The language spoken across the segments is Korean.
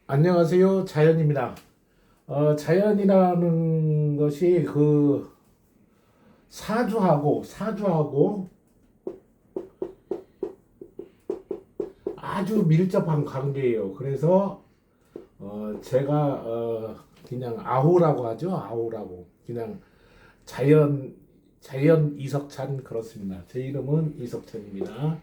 안녕하세요. 자연입니다. 자연이라는 것이 사주하고 아주 밀접한 관계예요. 그래서 제가 그냥 아우라고 하죠. 아우라고 그냥 자연 자연 이석찬 그렇습니다. 제 이름은 이석찬입니다.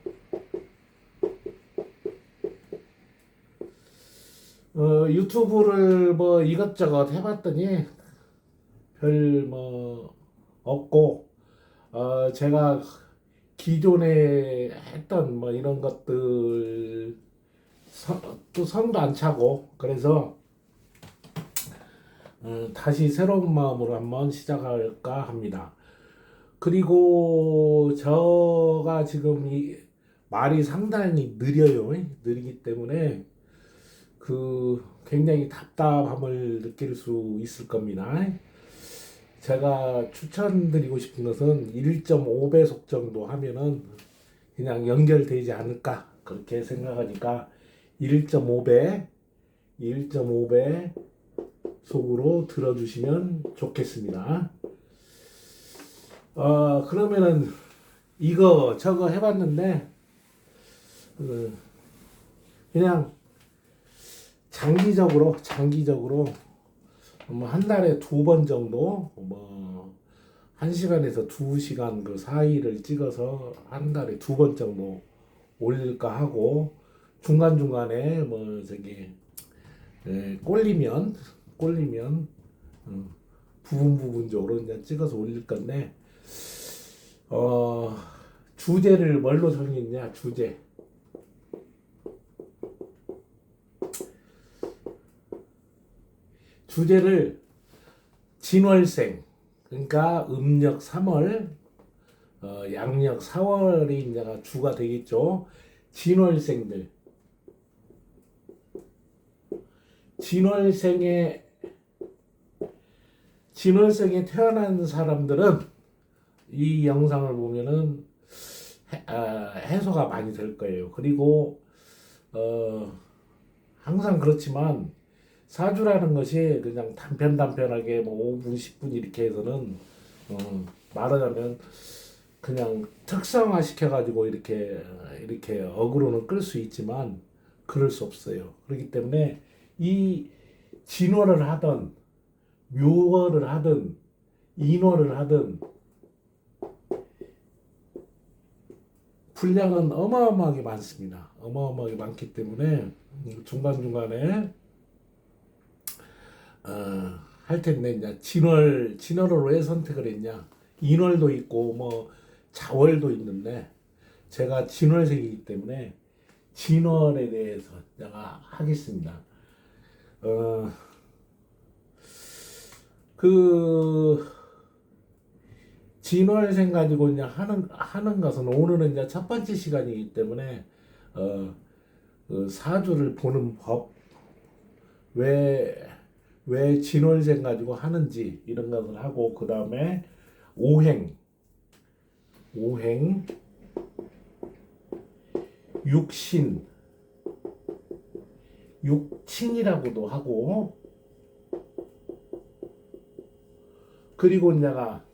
유튜브를 뭐 이것저것 해봤더니 별 뭐 없고 제가 기존에 했던 뭐 이런 것들 또 성도 안 차고 그래서 다시 새로운 마음으로 한번 시작할까 합니다. 그리고 저가 지금 이 말이 상당히 느려요. 느리기 때문에 굉장히 답답함을 느낄 수 있을 겁니다. 제가 추천드리고 싶은 것은 1.5배속 정도 하면은 그냥 연결되지 않을까 그렇게 생각하니까 1.5배 1.5배 속으로 들어주시면 좋겠습니다. 그러면은 이거 저거 해봤는데 어, 그냥 장기적으로 뭐 한 달에 2번 정도 뭐 1시간에서 2시간 그 사이를 찍어서 한 달에 2번 정도 올릴까 하고 중간중간에 뭐 꼴리면 어, 부분적으로 이제 찍어서 올릴 건데 어, 주제를 뭘로 정했냐 주제를 진월생 그러니까 음력 3월 양력 4월이 이제 주가 되겠죠. 진월생들 진월생에 진월생에 태어난 사람들은 이 영상을 보면은 해소가 많이 될 거예요. 그리고 어, 항상 그렇지만 사주라는 것이 그냥 단편하게 뭐 5분 10분 이렇게 해서는 말하자면 그냥 특성화 시켜가지고 이렇게 어그로는 끌 수 있지만 그럴 수 없어요. 그렇기 때문에 이 진월을 하든 묘월을 하든 인월을 하든 분량은 어마어마하게 많습니다. 어마어마하게 많기 때문에 중간중간에 할 텐데 이제 진월을 왜 선택을 했냐? 인월도 있고 뭐 자월도 있는데 제가 진월생이기 때문에 진월에 대해서 제가 하겠습니다. 어, 그 진월생 가지고 이제 하는 것은 오늘은 이제 첫 번째 시간이기 때문에 어, 그 사주를 보는 법, 왜 진월생 가지고 하는지 이런 것을 하고 그 다음에 오행, 오행, 육신, 육친이라고도 하고 그리고 내가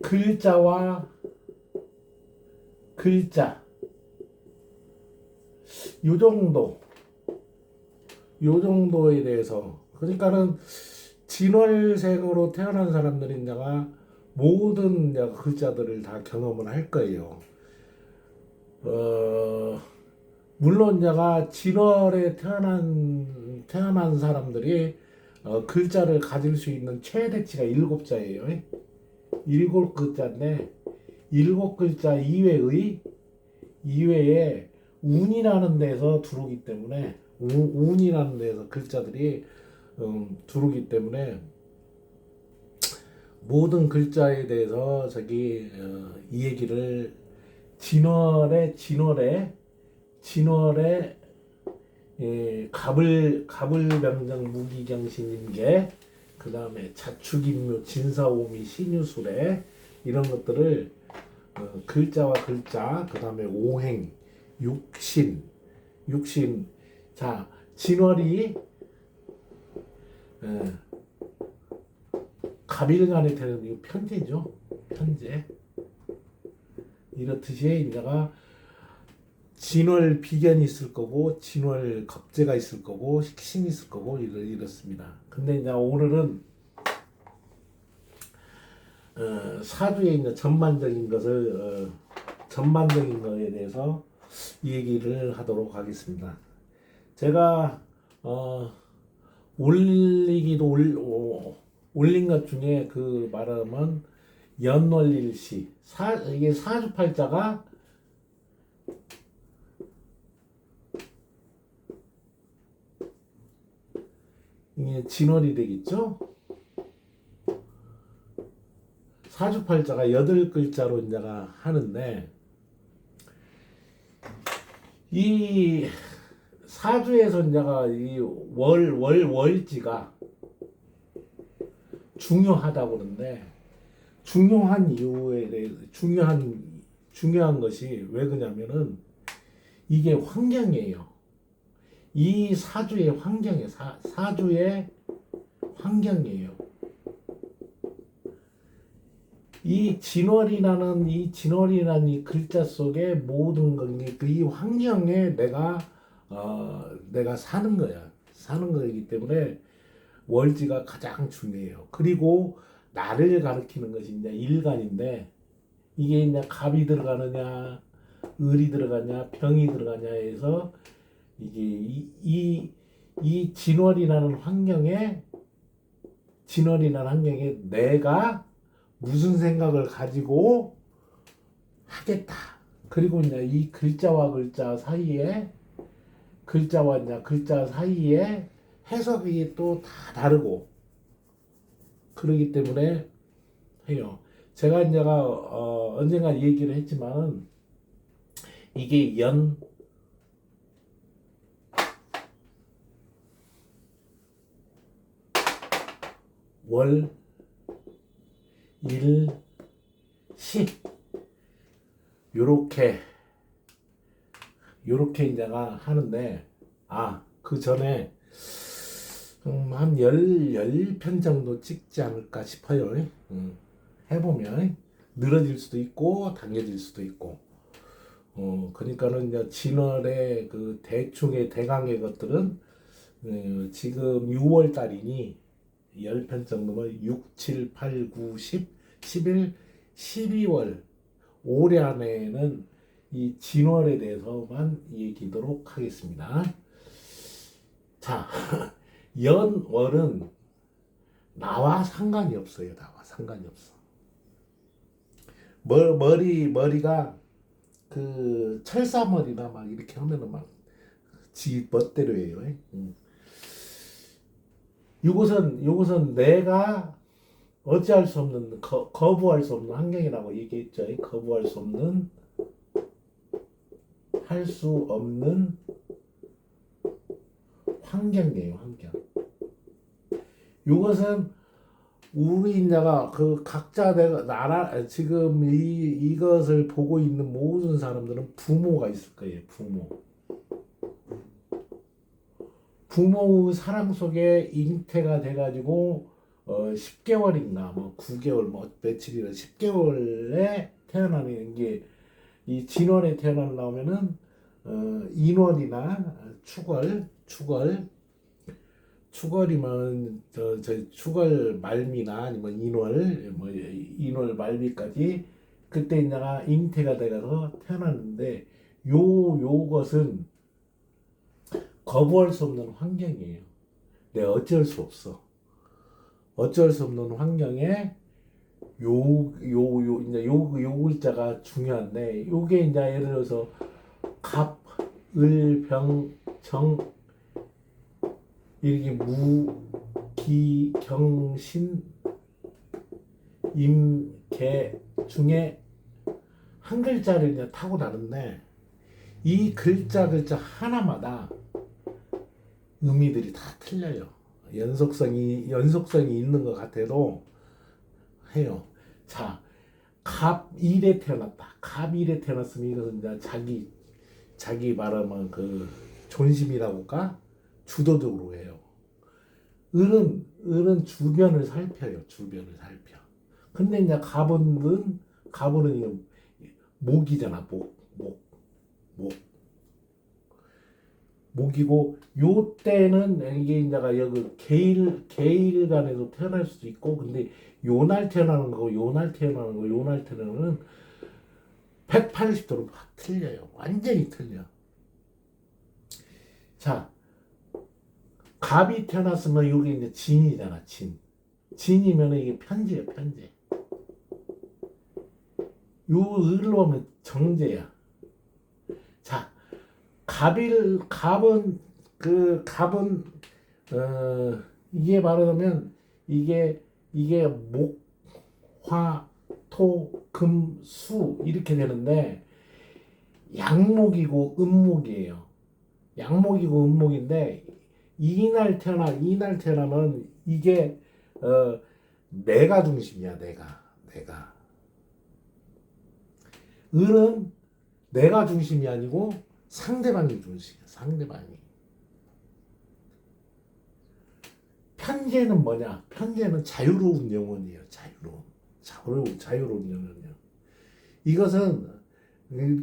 글자와 글자 요 정도에 대해서 그러니까는 진월생으로 태어난 사람들이 내가 모든 내가 글자들을 다 경험을 할 거예요. 물론 내가 진월에 태어난 사람들이 글자를 가질 수 있는 최대치가 7자예요. 7글자인데 7글자 이외에 운이라는 데서 들어오기 때문에 운이라는 데서 글자들이 들어오기 때문에 모든 글자에 대해서 이 얘기를 진월에 갑을병정 무기경신인계 그 다음에 자축인묘 진사오미 신유술에 이런 것들을 글자와 글자 그 다음에 오행 육신 자 진월이 예, 갑일간에 되는 이 편제죠. 편제. 이렇듯이 이제가 진월 비견이 있을 거고 진월 겁재가 있을 거고 식신이 있을 거고 이렇습니다. 근데 이제 오늘은 사주의 이제 전반적인 것을 전반적인 거에 대해서 얘기를 하도록 하겠습니다. 제가 올린 것 중에 그 말하면 연월일시 이게 사주팔자가 이게 진월이 되겠죠? 사주팔자가 8글자로 이제가 하는데 이 사주에서 이제가 이 월지가 중요하다고 그러는데 중요한 이유에 대해 중요한 것이 왜 그러냐면은 이게 환경이에요. 이 사주의 환경이에요. 사주의 환경이에요. 이 진월이라는 이 글자 속에 모든 것이 이 환경에 내가 사는 거야. 사는 거이기 때문에 월지가 가장 중요해요. 그리고 나를 가리키는 것이 이제 일간인데 이게 이제 갑이 들어가느냐, 을이 들어가냐, 병이 들어가냐 해서 이게 이 진월이라는 환경에 내가 무슨 생각을 가지고 하겠다. 그리고 이제 이 글자와 글자 사이에 해석이 또 다 다르고 그러기 때문에 해요. 제가 언젠가 얘기를 했지만 이게 월, 일, 시 요렇게 이제가 하는데 그 전에 한 10편 정도 찍지 않을까 싶어요. 해보면 늘어질 수도 있고 당겨질 수도 있고 그러니까는 이제 진월의 그 대강의 것들은 지금 6월 달이니 10편 정도면 6, 7, 8, 9, 10, 11, 12월 올해 안에는 이 진월에 대해서만 얘기하도록 하겠습니다. 자, 연월은 나와 상관이 없어요. 나와 상관이 없어. 머리가 그 철사머리나 막 이렇게 하면은 막 지 멋대로 해요. 요것은 내가 어찌할 수 없는 거부할 수 없는 환경이라고 얘기했죠. 거부할 수 없는 할 수 없는 환경이에요. 환경. 요것은 우리 인자가 그 각자 나라 지금 이것을 보고 있는 모든 사람들은 부모가 있을 거예요. 부모의 사랑 속에 잉태가 돼가지고 10개월인가 뭐 9개월 뭐 며칠이나 10개월에 태어나는 게 이 진월에 태어나려면은 인월이나 축월이면 저 축월 말미나 아니면 인월 말미까지 그때 내가 잉태가 돼가서 태어났는데 요것은 거부할 수 없는 환경이에요. 내가 어쩔 수 없어. 어쩔 수 없는 환경에 이제 요 글자가 중요한데 요게 이제 예를 들어서 갑, 을, 병, 정 이렇게 무, 기, 경, 신, 임, 개 중에 한 글자를 이제 타고 다른데 이 글자 하나마다 의미들이 다 틀려요. 연속성이 있는 것 같아도 해요. 자, 갑일에 태어났다. 갑일에 태어났으면 이것은 이제 자기 말하면 그 존심이라고 할까? 주도적으로 해요. 을은 주변을 살펴요. 주변을 살펴. 근데 이제 갑은 이거 목이잖아. 목. 목이고 요 때는 이게 이제가 여기 계일간에도 태어날 수도 있고, 근데 요날 태어나는 거, 요날 태어나는 거, 요날 태어나는 180도로 틀려요. 완전히 틀려. 자, 갑이 태어났으면 여기 이제 진이잖아. 진이면 이게 편제예요. 편제. 요 을로 보면 정제야. 자, 갑은 이게 말하자면 이게 목, 화, 토, 금, 수 이렇게 되는데 양목이고 음목이에요. 양목이고 음목인데 이날 태어나면 이게 내가 중심이야. 내가. 을은 내가 중심이 아니고 상대방이 중심이야. 상대방이. 편제는 뭐냐? 편제는 자유로운 영혼이에요. 자유로운 영혼이요. 이것은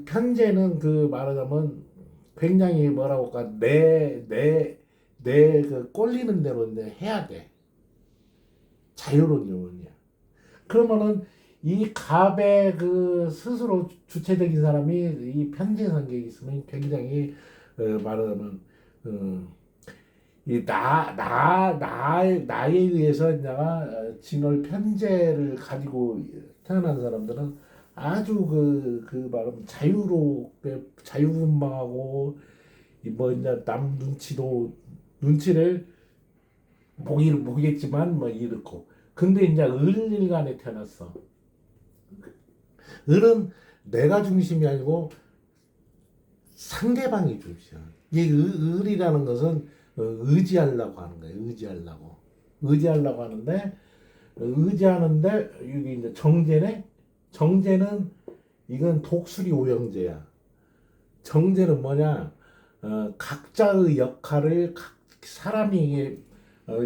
편제는 그 말하자면 굉장히 뭐라고 할까 내 꼴리는 대로 이제 해야 돼. 자유로운 영혼이야. 그러면은 이 갑의 그 스스로 주체적인 사람이 이 편제 성격이 있으면 굉장히 말하자면 나에 의해서 내가 진월 편제를 가지고 태어난 사람들은 아주 그 말하면 자유롭게 자유분방하고 뭐 이제 남 눈치를 보겠지만 뭐 이렇고. 근데 이제 을일간에 태어났어. 을은 내가 중심이 아니고 상대방이 중심이야. 이 을이라는 것은 의지하려고 하는 거예요. 의지하려고 하는데 여기 이제 정제네. 정제는 이건 독수리 오형제야. 정제는 뭐냐? 각자의 역할을 사람이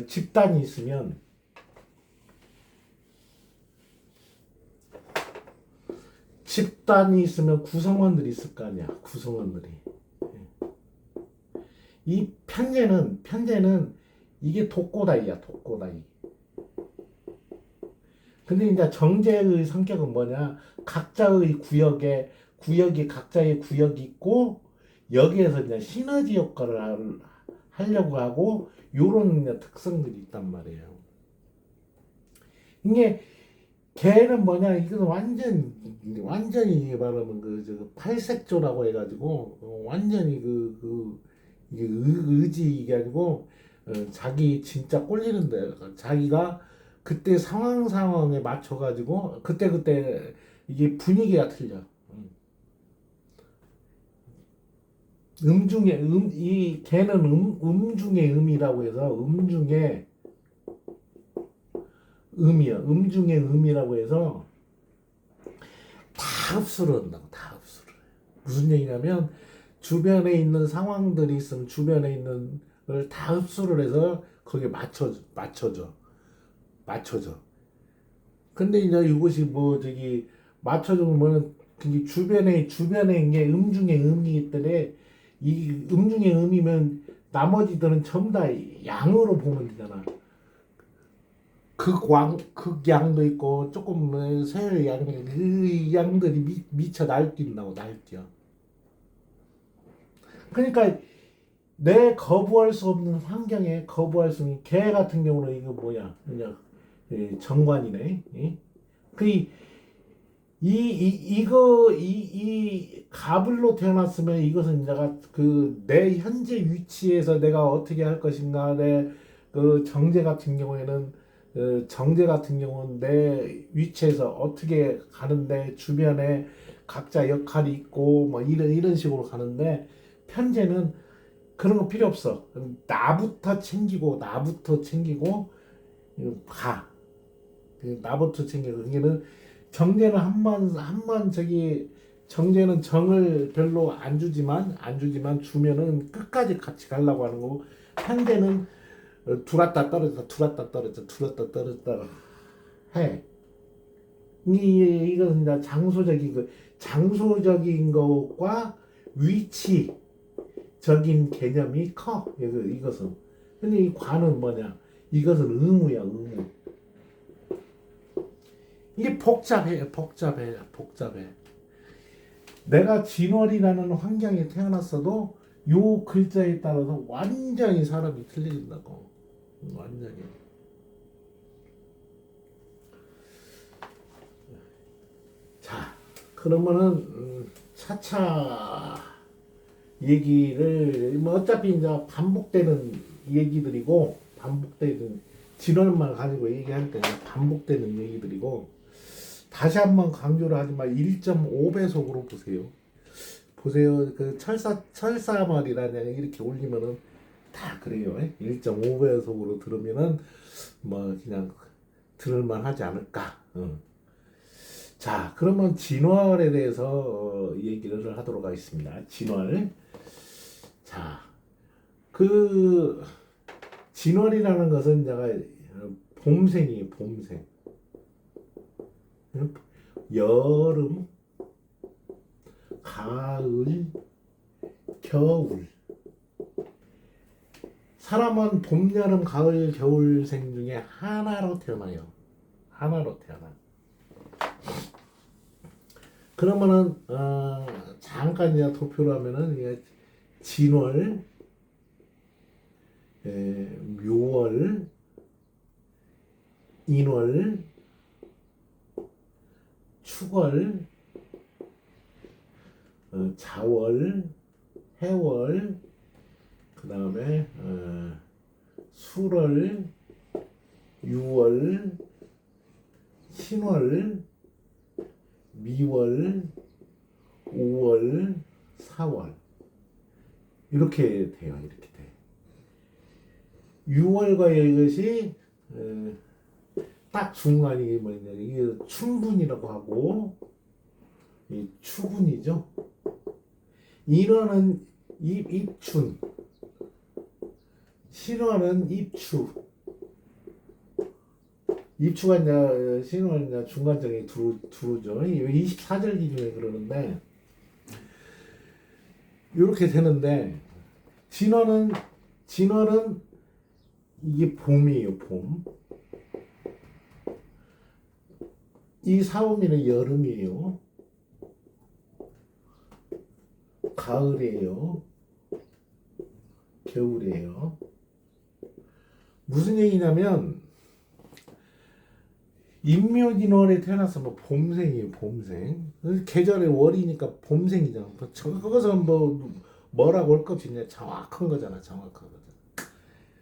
집단이 있으면 구성원들이 있을 거 아니야. 구성원들이. 이 편제는 이게 독고다이야. 독고다이. 근데 이제 정제의 성격은 뭐냐? 각자의 구역이 각자의 구역이 있고 여기에서 이제 시너지 역할을 하려고 하고 요런 이제 특성들이 있단 말이에요. 이게 걔는 뭐냐? 이거는 완전히 말하면 그 팔색조라고 해가지고 완전히 이게 의지 이게 아니고 자기 진짜 꼴리는데 자기가 그때 상황에 맞춰가지고 그때 이게 분위기가 틀려. 이 걔는 중에 음이라고 해서 중에 음이야. 중에 음이라고 해서 다 흡수를 한다고. 다 흡수를 해. 무슨 얘기냐면 주변에 있는 상황들이 있으면 주변에 있는 걸 다 흡수를 해서 거기에 맞춰줘. 근데 이제 이것이 뭐 저기 맞춰주는 뭐는 주변에 이게 중에 음이기 때문에 이 중에 음이면 나머지들은 전부 다 양으로 보면 되잖아. 극양도 있고 조금 세의 양, 그 양들이 미쳐 날뛴다고. 그러니까 내 거부할 수 없는 환경에 거부할 수 있는 개 같은 경우는 이거 뭐야? 그냥 정관이네. 이 가불로 태어났으면 이것은 내가 내 현재 위치에서 내가 어떻게 할 것인가. 내 그 정제 같은 경우는 내 위치에서 어떻게 가는데 주변에 각자 역할이 있고 뭐 이런 식으로 가는데 편제는 그런 거 필요 없어. 나부터 챙기고 가. 나부터 챙기고. 그게는 정제는 한 번 저기 정제는 정을 별로 안 주지만 주면은 끝까지 같이 가려고 하는 거고, 편제는 들었다 떨어졌다 들었다 떨어졌다 들었다 떨어졌다 해. 이것은 이제 장소적인 것과 위치적인 개념이 커. 이것은. 근데 이 과는 뭐냐? 이것은 의무야, 의무. 이게 복잡해. 내가 진월이라는 환경에 태어났어도 요 글자에 따라서 완전히 사람이 틀려진다고. 완전히. 자, 그러면은 차차 얘기를 뭐 어차피 이제 반복되는 얘기들이고, 반복되는 진월만 가지고 얘기할 때 반복되는 얘기들이고, 다시 한번 강조를 하지만 1.5배속으로 보세요. 그 철사말이라는 이렇게 올리면은 다 그래요. 1.5배속으로 들으면은 뭐 그냥 들을만 하지 않을까. 자, 그러면 진월에 대해서 얘기를 하도록 하겠습니다. 진월. 자, 그 진월이라는 것은 제가 봄생이에요. 봄생. 여름, 가을, 겨울. 사람은 봄, 여름, 가을, 겨울생 중에 하나로 태어나요. 하나로 태어나. 그러면은 잠깐 이제 도표로 하면은 이게 진월, 묘월, 인월, 축월, 자월, 해월, 그 다음에 술월, 유월, 신월, 미월, 5월, 4월 이렇게 돼요. 이렇게 돼. 6월과 이것이 딱 중간이 뭐냐, 이게 춘분이라고 하고, 이 추분이죠. 인월은 입춘, 신월은 입추. 입추가 이제 신월 이제 중간적인 두루죠. 24절 기준에 그러는데 이렇게 되는데, 진월은 이게 봄이에요. 봄. 이 사오미는 여름이에요. 가을이에요. 겨울이에요. 무슨 얘기냐면 인묘진월에 태어나서 뭐 봄생이에요. 봄생. 계절의 월이니까 봄생이잖아. 그것은 뭐라고 할 것 없이 그냥 정확한 거잖아. 정확한 거잖아.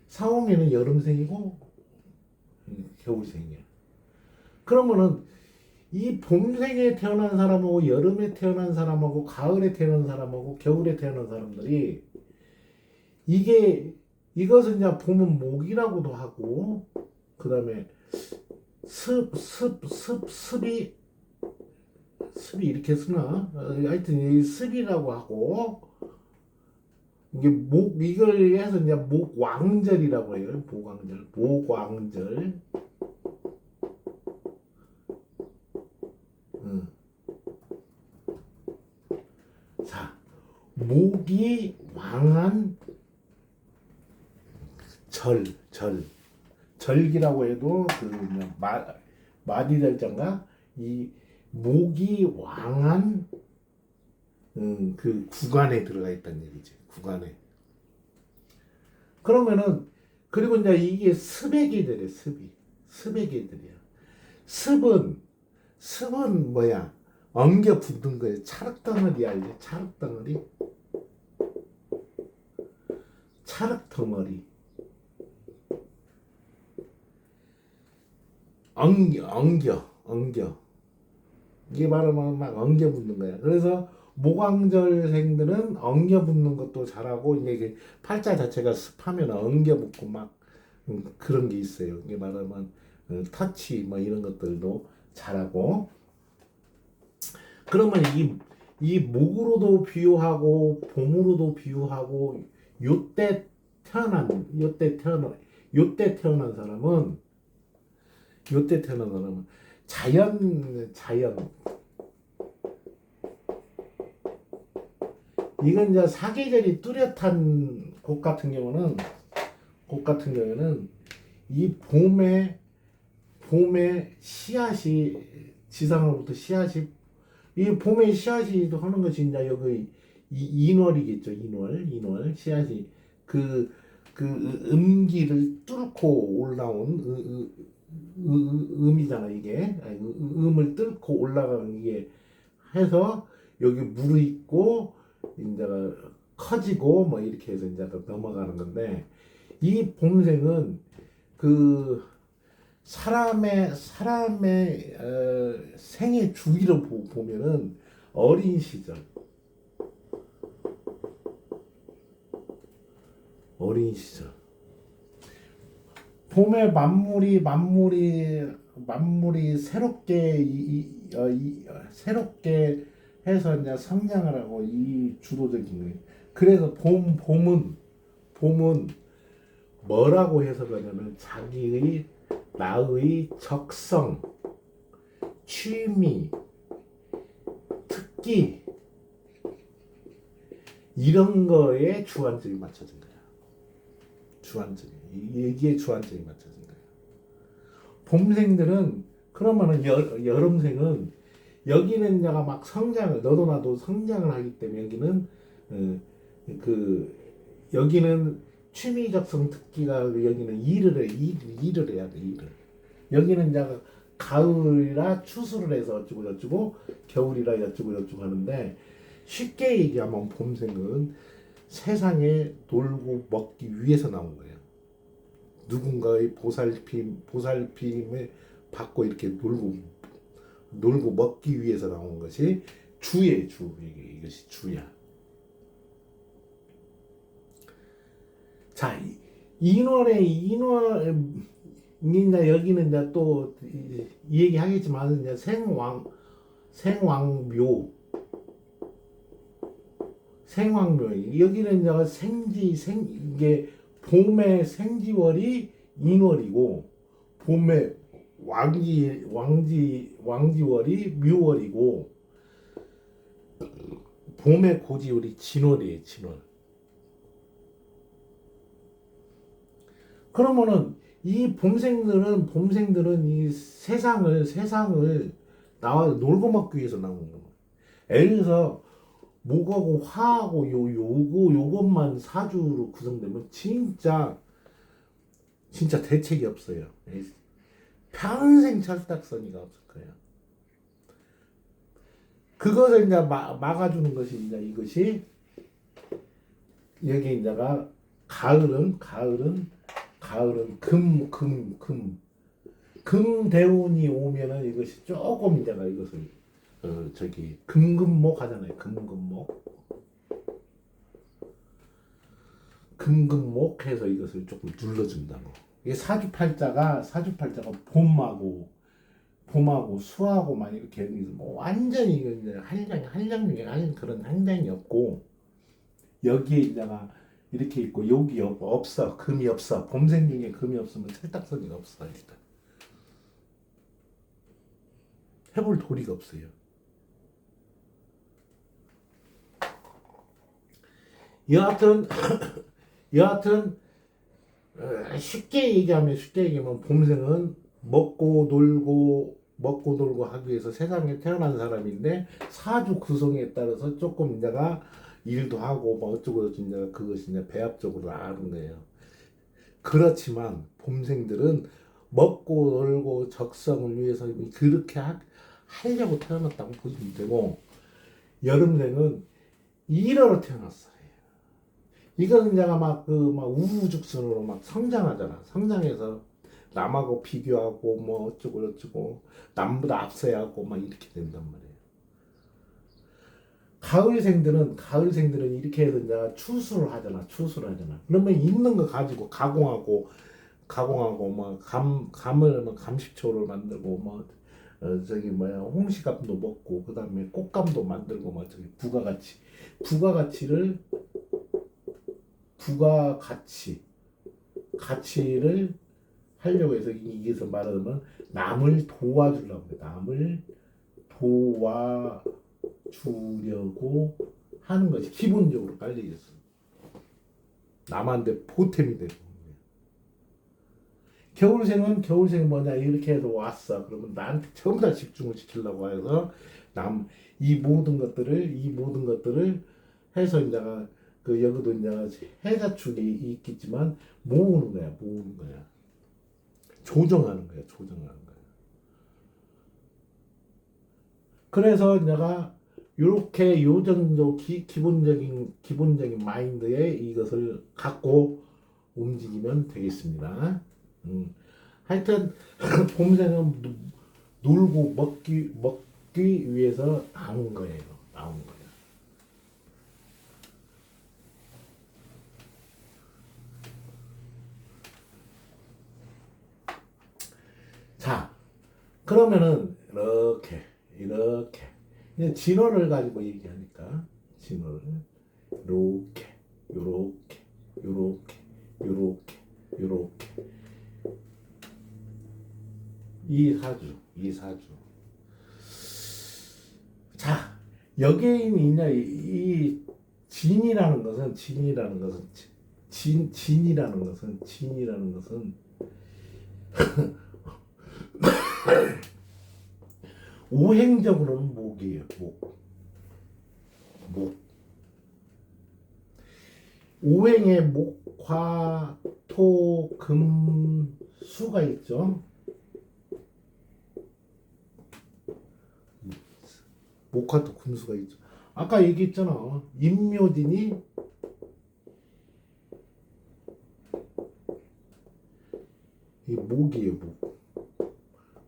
사오미는 여름생이고 겨울생이야. 그러면은 이 봄생에 태어난 사람하고 여름에 태어난 사람하고 가을에 태어난 사람하고 겨울에 태어난 사람들이 이것은 이제 보면 목이라고도 하고, 그 다음에 습이 이렇게 쓰나? 하여튼 이 습이라고 하고, 이게 이걸 해서 이제 목왕절이라고 해요. 목왕절. 자, 목이 왕한 절기라고 해도 마디절자인가, 이 목이 왕한 그 구간에 들어가 있다는 얘기지. 구간에. 그러면은 그리고 이제 이게 습의 계절이야. 습의 계절이야. 습은 뭐야? 엉겨 붙는 거예요. 찰흙덩어리 알지? 찰흙덩어리. 엉겨. 이게 바로 막 엉겨 붙는 거야. 그래서 모광절생들은 엉겨 붙는 것도 잘하고, 이게 팔자 자체가 습하면 엉겨 붙고 막 그런 게 있어요. 이게 말하면 터치 뭐 이런 것들도 잘하고. 그러면 이 목으로도 비유하고 봄으로도 비유하고 요때 요때 태어난 사람은 자연 이건 이제 사계절이 뚜렷한 곳 같은 경우는 이 봄에 씨앗이 지상으로부터 씨앗이 이 봄에 씨앗이 하는 것이 이제 여기 인월이겠죠. 인월 씨앗이 그 음기를 뚫고 올라온 음이잖아 이게 음을 뚫고 올라가는 이게 해서 여기 물이 있고 이제 커지고 뭐 이렇게 해서 이제 넘어가는 건데 이 봄생은 그 사람의 생애 주기로 보면은 어린 시절 봄에 만물이 새롭게 해서 이제 성장을 하고 이 주도적인 거예요. 그래서 봄은 뭐라고 해석하냐면 자기의 나의 적성, 취미, 특기 이런 거에 주안점이 맞춰진 거야. 여기에 주안점이 맞춰진 거야. 봄생들은 그러면은 여름생은 여기는 내가 막 성장을 너도 나도 성장을 하기 때문에 여기는 여기는 취미적성 특기가 여기는 일을 해야 돼 일을. 여기는 이제 가을이라 추수를 해서 어쩌고 저쩌고 겨울이라 어쩌고 저쩌고 하는데 쉽게 얘기하면 봄생은 세상에 놀고 먹기 위해서 나온 거예요. 누군가의 보살핌을 받고 이렇게 놀고 먹기 위해서 나온 것이 주예요. 이것이 주야. 자, 인월에 여기는 이제 또 이 얘기 하겠지만 이제 생왕묘 여기는 이제 이게 봄의 생지월이 인월이고 봄의 왕지월이 묘월이고 봄의 고지월이 진월이에요. 진월. 그러면은 이 봄생들은 이 세상을 나와 놀고 먹기 위해서 나온 거예요. 예를 들어서 목하고 화하고 요것만 사주로 구성되면 진짜 대책이 없어요. 평생 철딱서니가 없을 거예요. 그것을 이제 막아주는 것이 이제 이것이 여기 이제가 가을은 금대운이 오면은 이것이 조금 이제가 이것을 금금목 하잖아요. 금금목 해서 이것을 조금 눌러준다고. 이게 사주팔자가 봄하고 수하고만 이렇게 뭐 완전히 이제 한장 중에 그런 한 장이 없고 여기에 이제가 이렇게 있고 여기 없어. 금이 없어. 봄생 중에 금이 없으면 철딱서니가 없어. 일단 해볼 도리가 없어요. 여하튼 쉽게 얘기하면 봄생은 먹고 놀고 하기 위해서 세상에 태어난 사람인데 사주 구성에 따라서 조금 이제가 일도 하고 뭐 어쩌고 저쩌고 그것이 이제 배합적으로 아는 거예요. 그렇지만 봄생들은 먹고 놀고 적성을 위해서 그렇게 하려고 태어났다고 보시면 되고 여름생은 일하러 태어났어요. 이거는 내가 막 우후죽순으로 막 성장하잖아. 성장해서 남하고 비교하고 뭐 어쩌고 저쩌고 남보다 앞서야 하고 막 이렇게 된단 말이에요. 가을생들은 이렇게 해서 이제 추수를 하잖아. 그러면 있는 거 가지고 가공하고 뭐 감을 뭐 감식초를 만들고 뭐 저기 뭐야 홍시감도 먹고 그다음에 꽃감도 만들고 막 저기 부가가치 가치를 하려고 해서 이게서 말하면 남을 도와주려고 해. 남을 도와주려고 하는 것이 기본적으로 깔려 있어. 남한테 보탬이 되고. 겨울생 뭐냐 이렇게 해서 왔어. 그러면 나한테 전부 다 집중을 시키려고 해서 이 모든 것들을 해서 이제가 그 여기도 이제 해자축이 있겠지만 모으는 거야. 조정하는 거야. 그래서 내가 이렇게 요 정도 기본적인 마인드에 이것을 갖고 움직이면 되겠습니다. 하여튼 봄새는 놀고 먹기 위해서 나온 거예요. 자, 그러면은 이렇게 이제 진화를 가지고 얘기하니까 진화를 요렇게 이 사주. 자, 여기에 있냐 이 진이라는 것은 오행적으로는 목이에요. 목. 오행에 목화 토 금 수가 있죠. 목화토 금수가 있죠. 아까 얘기했잖아. 임묘진이 이 목이에요. 목.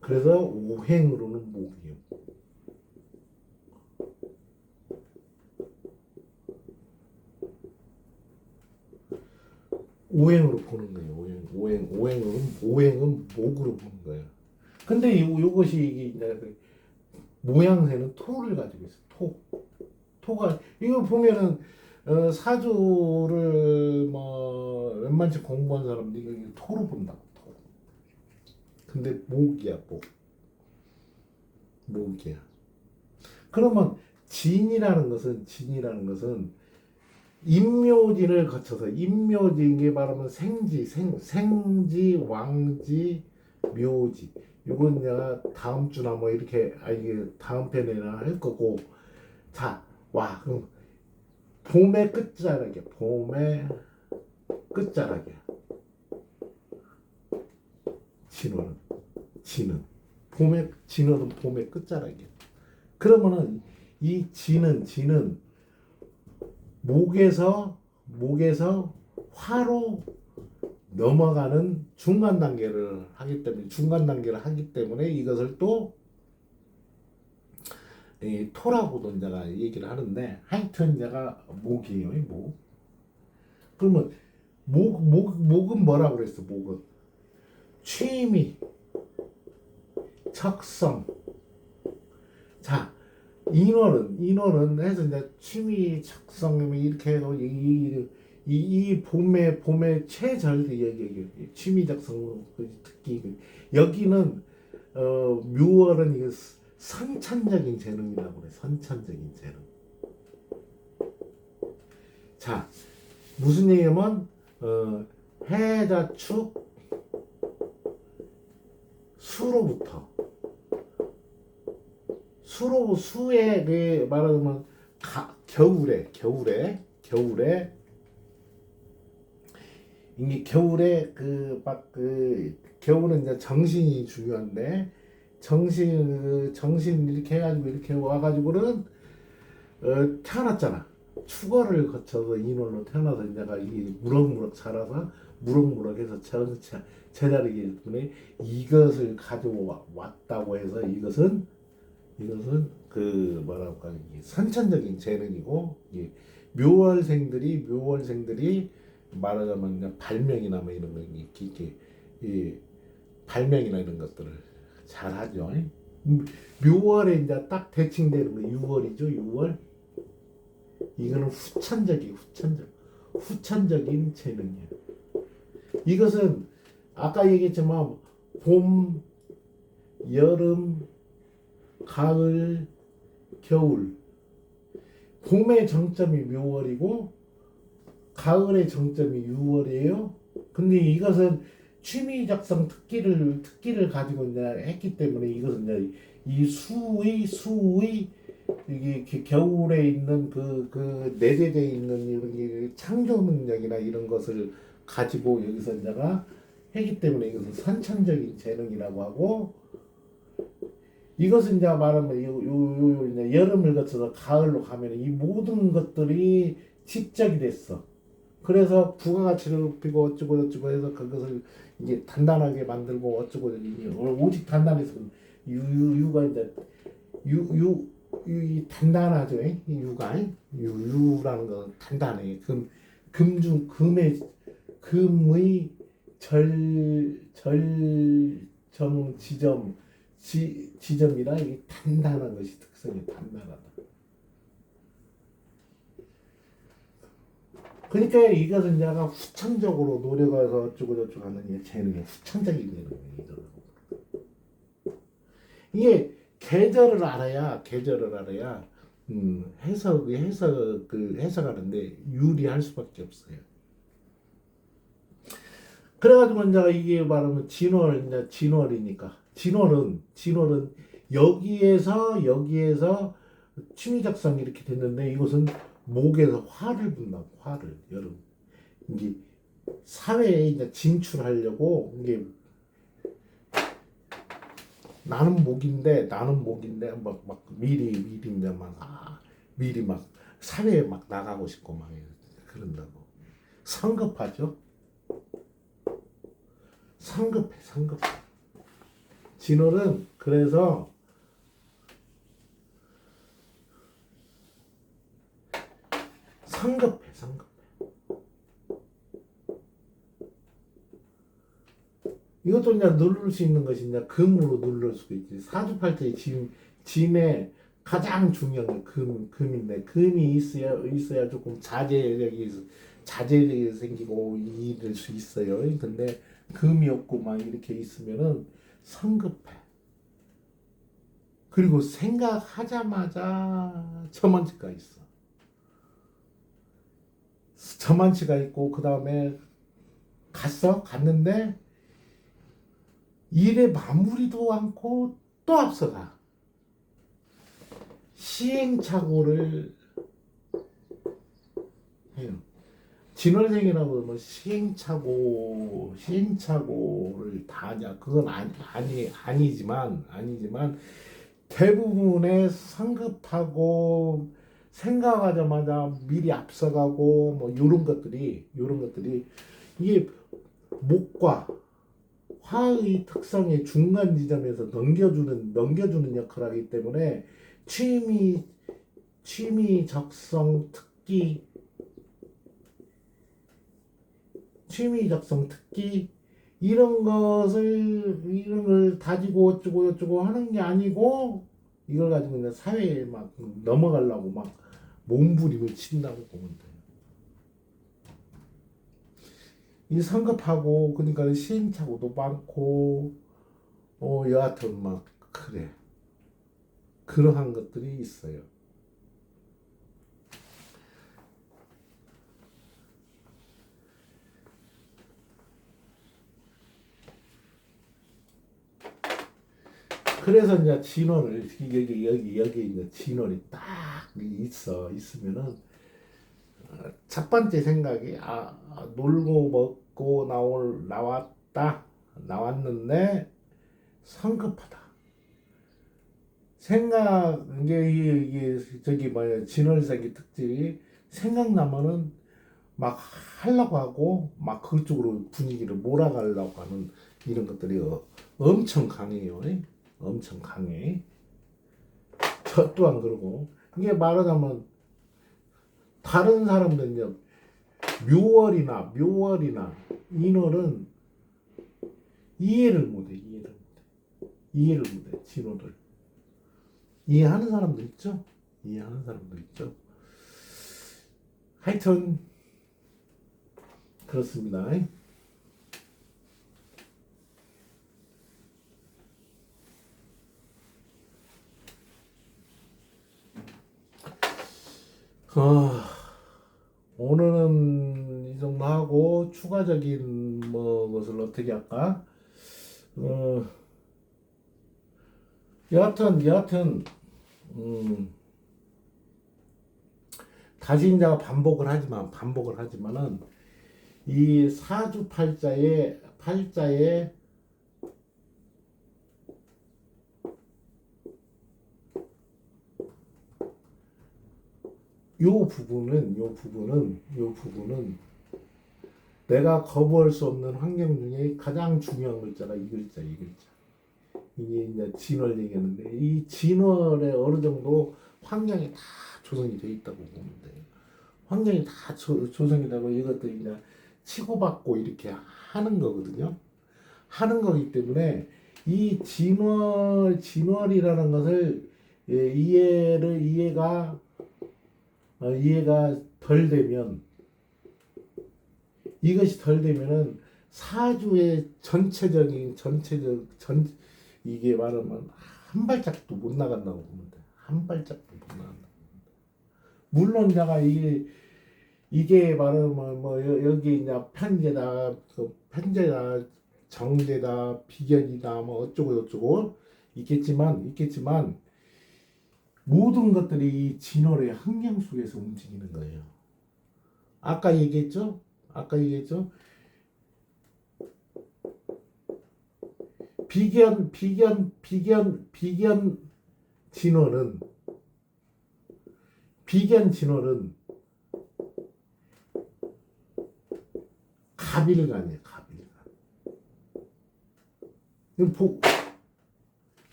그래서 오행으로는 목이에요. 오행으로 보는 거예요. 오행은 목으로 보는 거예요. 근데 요것이 이게 모양새는 토를 가지고 있어. 토가 이거 보면은 사주를 뭐 웬만치 공부한 사람들이 이거 토로 본다고. 토. 근데 목이야. 목이야. 그러면 진이라는 것은 임묘진을 거쳐서 임묘진이 말하면 생지, 왕지, 묘지. 이건 내가 다음 주나 뭐 이렇게 이게 다음 편에나 할 거고. 자, 그럼 봄의 끝자락이야. 진은 봄의 끝자락이야. 그러면은 이 진은 목에서 화로 넘어가는 중간 단계를 하기 때문에 이것을 또 토라고도 내가 얘기를 하는데 하여튼 내가 목이에요. 목. 그러면 목은 뭐라고 그랬어? 목은 취미, 척성. 자, 인원은 해서 이제 취미, 척성 이렇게 해서 이 봄의 최절 취미, 척성 특기 여기는 묘월은 이게 선천적인 재능이라고 그래. 선천적인 재능. 자, 무슨 얘기냐면 해자축 수에 그 말하자면 겨울에 이게 겨울에 겨울은 이제 정신이 중요한데 정신 이렇게 해가지고 이렇게 와가지고는 태어났잖아. 추거를 거쳐서 인원으로 태어나서 내가 이 무럭무럭 자라서 무럭무럭해서 제자리이기 때문에 이것을 가져왔다고 해서 이것은 그 뭐랄까 선천적인 재능이고 묘월생들이 말하자면 발명이나 뭐 이런 거 이렇게 발명이나 이런 것들을 잘 하죠. 묘월에 이제 딱 대칭되는 거 6월이죠. 6월. 이거는 후천적인 재능이에요. 이것은 아까 얘기했지만 봄, 여름, 가을, 겨울. 봄의 정점이 묘월이고 가을의 정점이 6월이에요. 근데 이것은 취미 작성 특기를 가지고 이제 했기 때문에 이것은 이제 이 수의 이게 겨울에 있는 그 내재되어 있는 이런 게 창조 능력이나 이런 것을 가지고 여기서 이제가 했기 때문에 이것은 선천적인 재능이라고 하고, 이것은 이제 말하면 이제 여름을 거쳐서 가을로 가면 이 모든 것들이 집적이 됐어. 그래서 부가가치를 높이고 어쩌고 저쩌고 해서 그것을 이제 단단하게 만들고 어쩌고 오직 단단해서 유가 이제 이 단단하죠. 이 유라는 건 단단해. 금의 절정 지점이라 이게 단단한 것이 특성이 단단하다. 그러니까 이것은 내가 후천적으로 노력해서 어쩌고 저쩌고 하는 재능이 후천적인 재능이죠. 이게 계절을 알아야 해석하는데 유리할 수밖에 없어요. 그래가지고 이제 이게 말하면 진월이니까 진월은 여기에서 취미작성이 이렇게 됐는데 이것은 목에서 화를 분다고. 화를 여름 이게 사회에 이제 진출하려고 이게 나는 목인데 막 미리 막 사회에 막 나가고 싶고 막 그런다고. 성급하죠. 성급해. 진월은 그래서 성급해. 이것도 이제 누를 수 있는 것이 이제 금으로 누를 수도 있지. 사주팔자의 진에 가장 중요한 게 금인데 금이 있어야 조금 자제력이 생기고 이럴 수 있어요. 근데 금이 없고 막 이렇게 있으면은 성급해. 그리고 생각하자마자 저만치가 있어. 저만치가 있고 그 다음에 갔는데 일의 마무리도 않고 또 앞서가. 시행착오를 해요. 진월생이라고 하면 시행착오를 다 하냐? 그건 아니지만 대부분의 성급하고 생각하자마자 미리 앞서가고 뭐 이런 것들이 이게 목과 화의 특성의 중간 지점에서 넘겨주는 역할을 하기 때문에 취미 적성 특기 이런 걸 가지고 어쩌고 하는 게 아니고 이걸 가지고 그냥 사회에 막 넘어가려고 막 몸부림을 친다고 보면 돼요. 이 성급하고 그러니까 시행착오도 많고 여하튼 막 그래. 그러한 것들이 있어요. 그래서 이제 진원을 여기 이제 진원이 딱 있으면은 첫 번째 생각이 놀고 먹고 나왔는데 성급하다. 이게 저기 뭐야 진월색의 특질이 생각나면은 막 하려고 하고 막 그쪽으로 분위기를 몰아가려고 하는 이런 것들이 엄청 강해요. 엄청 강해. 저 또한 그러고 이게 말하자면 다른 사람들은 이제 묘월이나 인월은 이해를 못해 진호를. 이해하는 사람도 있죠. 이해하는 사람도 있죠. 하여튼 그렇습니다. 어, 오늘은 이 정도 하고 추가적인 뭐 것을 어떻게 할까? 어, 여하튼 음, 다시 이제 반복을 하지만은 이 팔자의 요 부분은 내가 거부할 수 없는 환경 중에 가장 중요한 글자가 이 글자. 이게 이제 진월 얘기하는데 이 진월에 어느 정도 환경이 다 조성이 돼 있다고 보면 돼요. 환경이 다 조성이 되고 이것도 이제 치고받고 이렇게 하는 거거든요. 하는 거기 때문에 이 진월이라는 것을 이해가 덜 되면 이것이 덜 되면은 사주의 이게 말하면 한 발짝도 못 나간다고 보면 돼. 한 발짝도 못 나간다. 물론 내가 이게 말하면 뭐 여기 이제 편제다, 정제다, 비견이다, 뭐 어쩌고 저쩌고 있겠지만 모든 것들이 이 진월의 환경 속에서 움직이는 거예요. 아까 얘기했죠? 비견 진월은 갑일간이에요.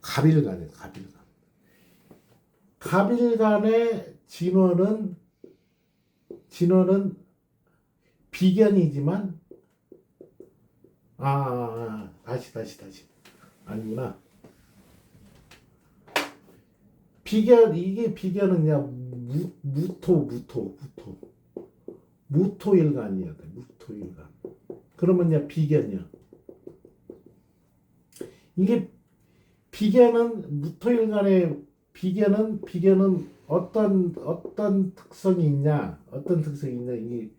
갑일간이에요. 갑일간의 진월은 비견이지만 다시 아니구나. 이게 비견은 그냥 무토일간이야. 무토일간. 그러면 그냥 비견이야. 이게 비견은 어떤 특성이 있냐? 이게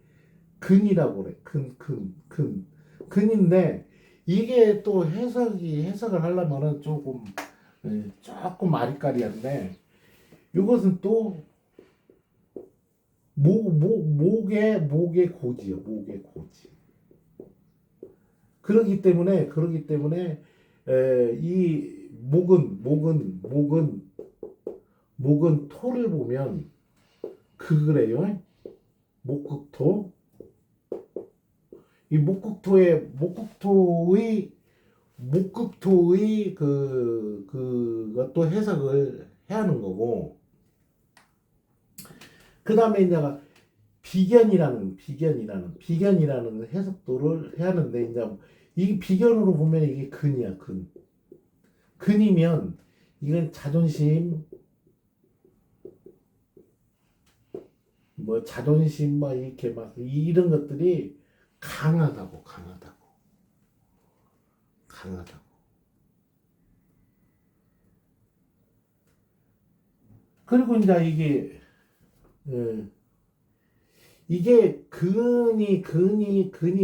근이라고 그래. 근인데 이게 또 해석을 하려면은 조금 아리까리한데 이것은 또 목의 고지요. 목의 고지. 그렇기 때문에 이 목은 토를 보면 그래요. 목극토. 이 목극토의 그것도 해석을 해야 하는 거고, 그 다음에 이제 비견이라는 해석도를 해야 하는데, 이제 이 비견으로 보면 이게 근이야. 근이면 이건 자존심 뭐 이렇게 막 이런 것들이 강하다고. 그리고 이제 이게 근이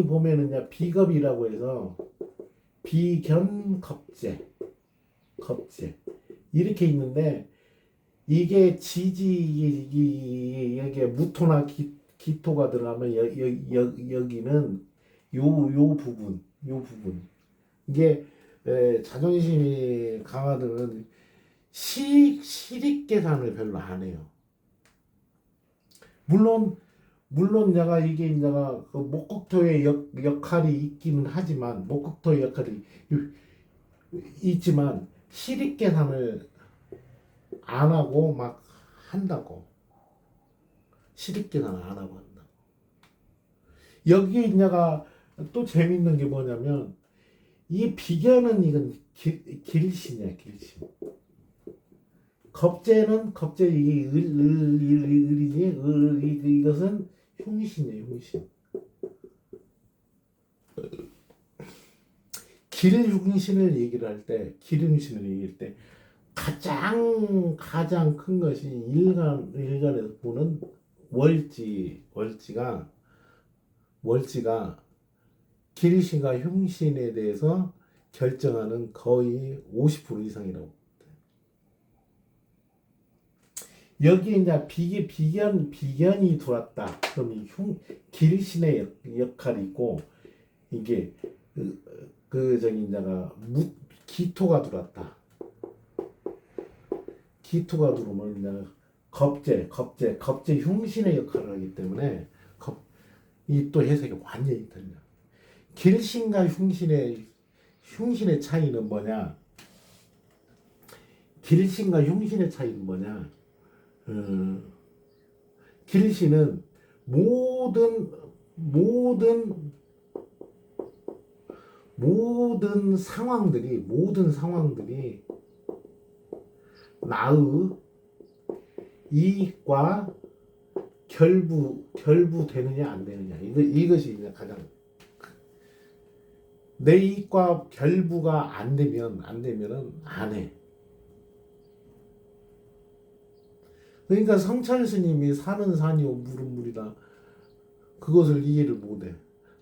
보면은 이제 비겁이라고 해서 비견겁재 이렇게 있는데, 이게 이게 무토나 기토가 들어가면 여기는 요 부분 이게 자존심이 강하들은 시익 계산을 별로 안 해요. 물론 내가 그 목극토의 역할이 있기는 하지만 시익 계산을 안 하고 막 한다고. 시익 계산을 안 하고 한다고. 여기에 내가 또 재밌는 게 뭐냐면 이 비견은 이건 길신이야. 겁재는 겁재 이게 을이지 이것은 흉신이에요. 흉신. 길흉신을 얘기를 할 때, 길흉신을 얘기할 때 가장 큰 것이 일간에서 보는 월지가 길신과 흉신에 대해서 결정하는 거의 50% 이상이라고. 여기에 이제 비견이 들어왔다. 그럼 이 길신의 역할이 있고, 이게 저기 이제가 기토가 들어왔다. 기토가 들어오면 이제 겁재 흉신의 역할을 하기 때문에 이 또 해석이 완전히 틀려. 길신과 흉신의 차이는 뭐냐? 길신과 흉신의 차이는 뭐냐? 길신은 모든 상황들이 나의 이익과 결부되느냐 안 되느냐, 이것이 이제 가장, 내 이익과 결부가 안 되면은 안 해. 그러니까 성철 스님이 사는 산이오 물은 물이다, 그것을 이해를 못해.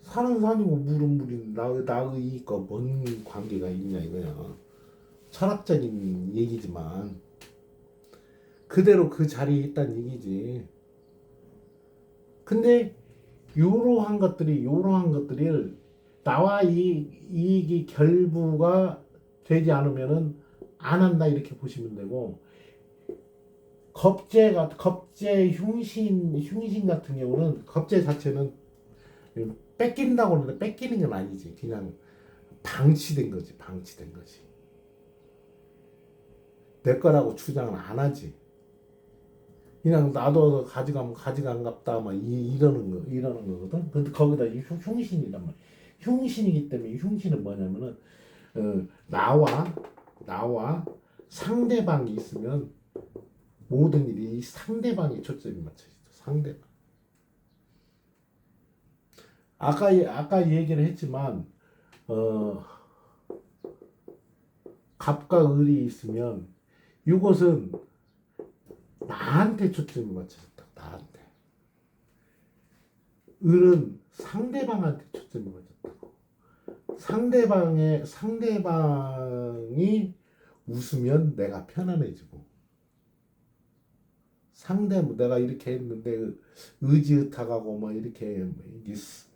사는 산이고 물은 물인 나의 이익과 뭔 관계가 있냐 이거야. 철학적인 얘기지만 그대로 그 자리에 있다는 얘기지. 근데 이러한 것들이 나와 이익이 결부가 되지 않으면은 안 한다, 이렇게 보시면 되고, 겁재 흉신 같은 경우는 겁재 자체는 뺏긴다고 하는데 뺏기는 건 아니지. 그냥 방치된 거지. 내 거라고 주장은 안 하지. 그냥 나도 가져간갑다 막 이러는 거거든. 근데 거기다 흉신이란 말이야. 흉신이기 때문에, 흉신은 뭐냐면은 나와 상대방이 있으면 모든 일이 상대방에 초점이 맞춰 있어. 상대방. 아까 얘기를 했지만 갑과 을이 있으면 이것은 나한테 초점이 맞춰졌다. 나한테. 을은 상대방한테 초점이 맞췄다고. 상대방이 웃으면 내가 편안해지고, 내가 이렇게 했는데 의지의탁하고 뭐 이렇게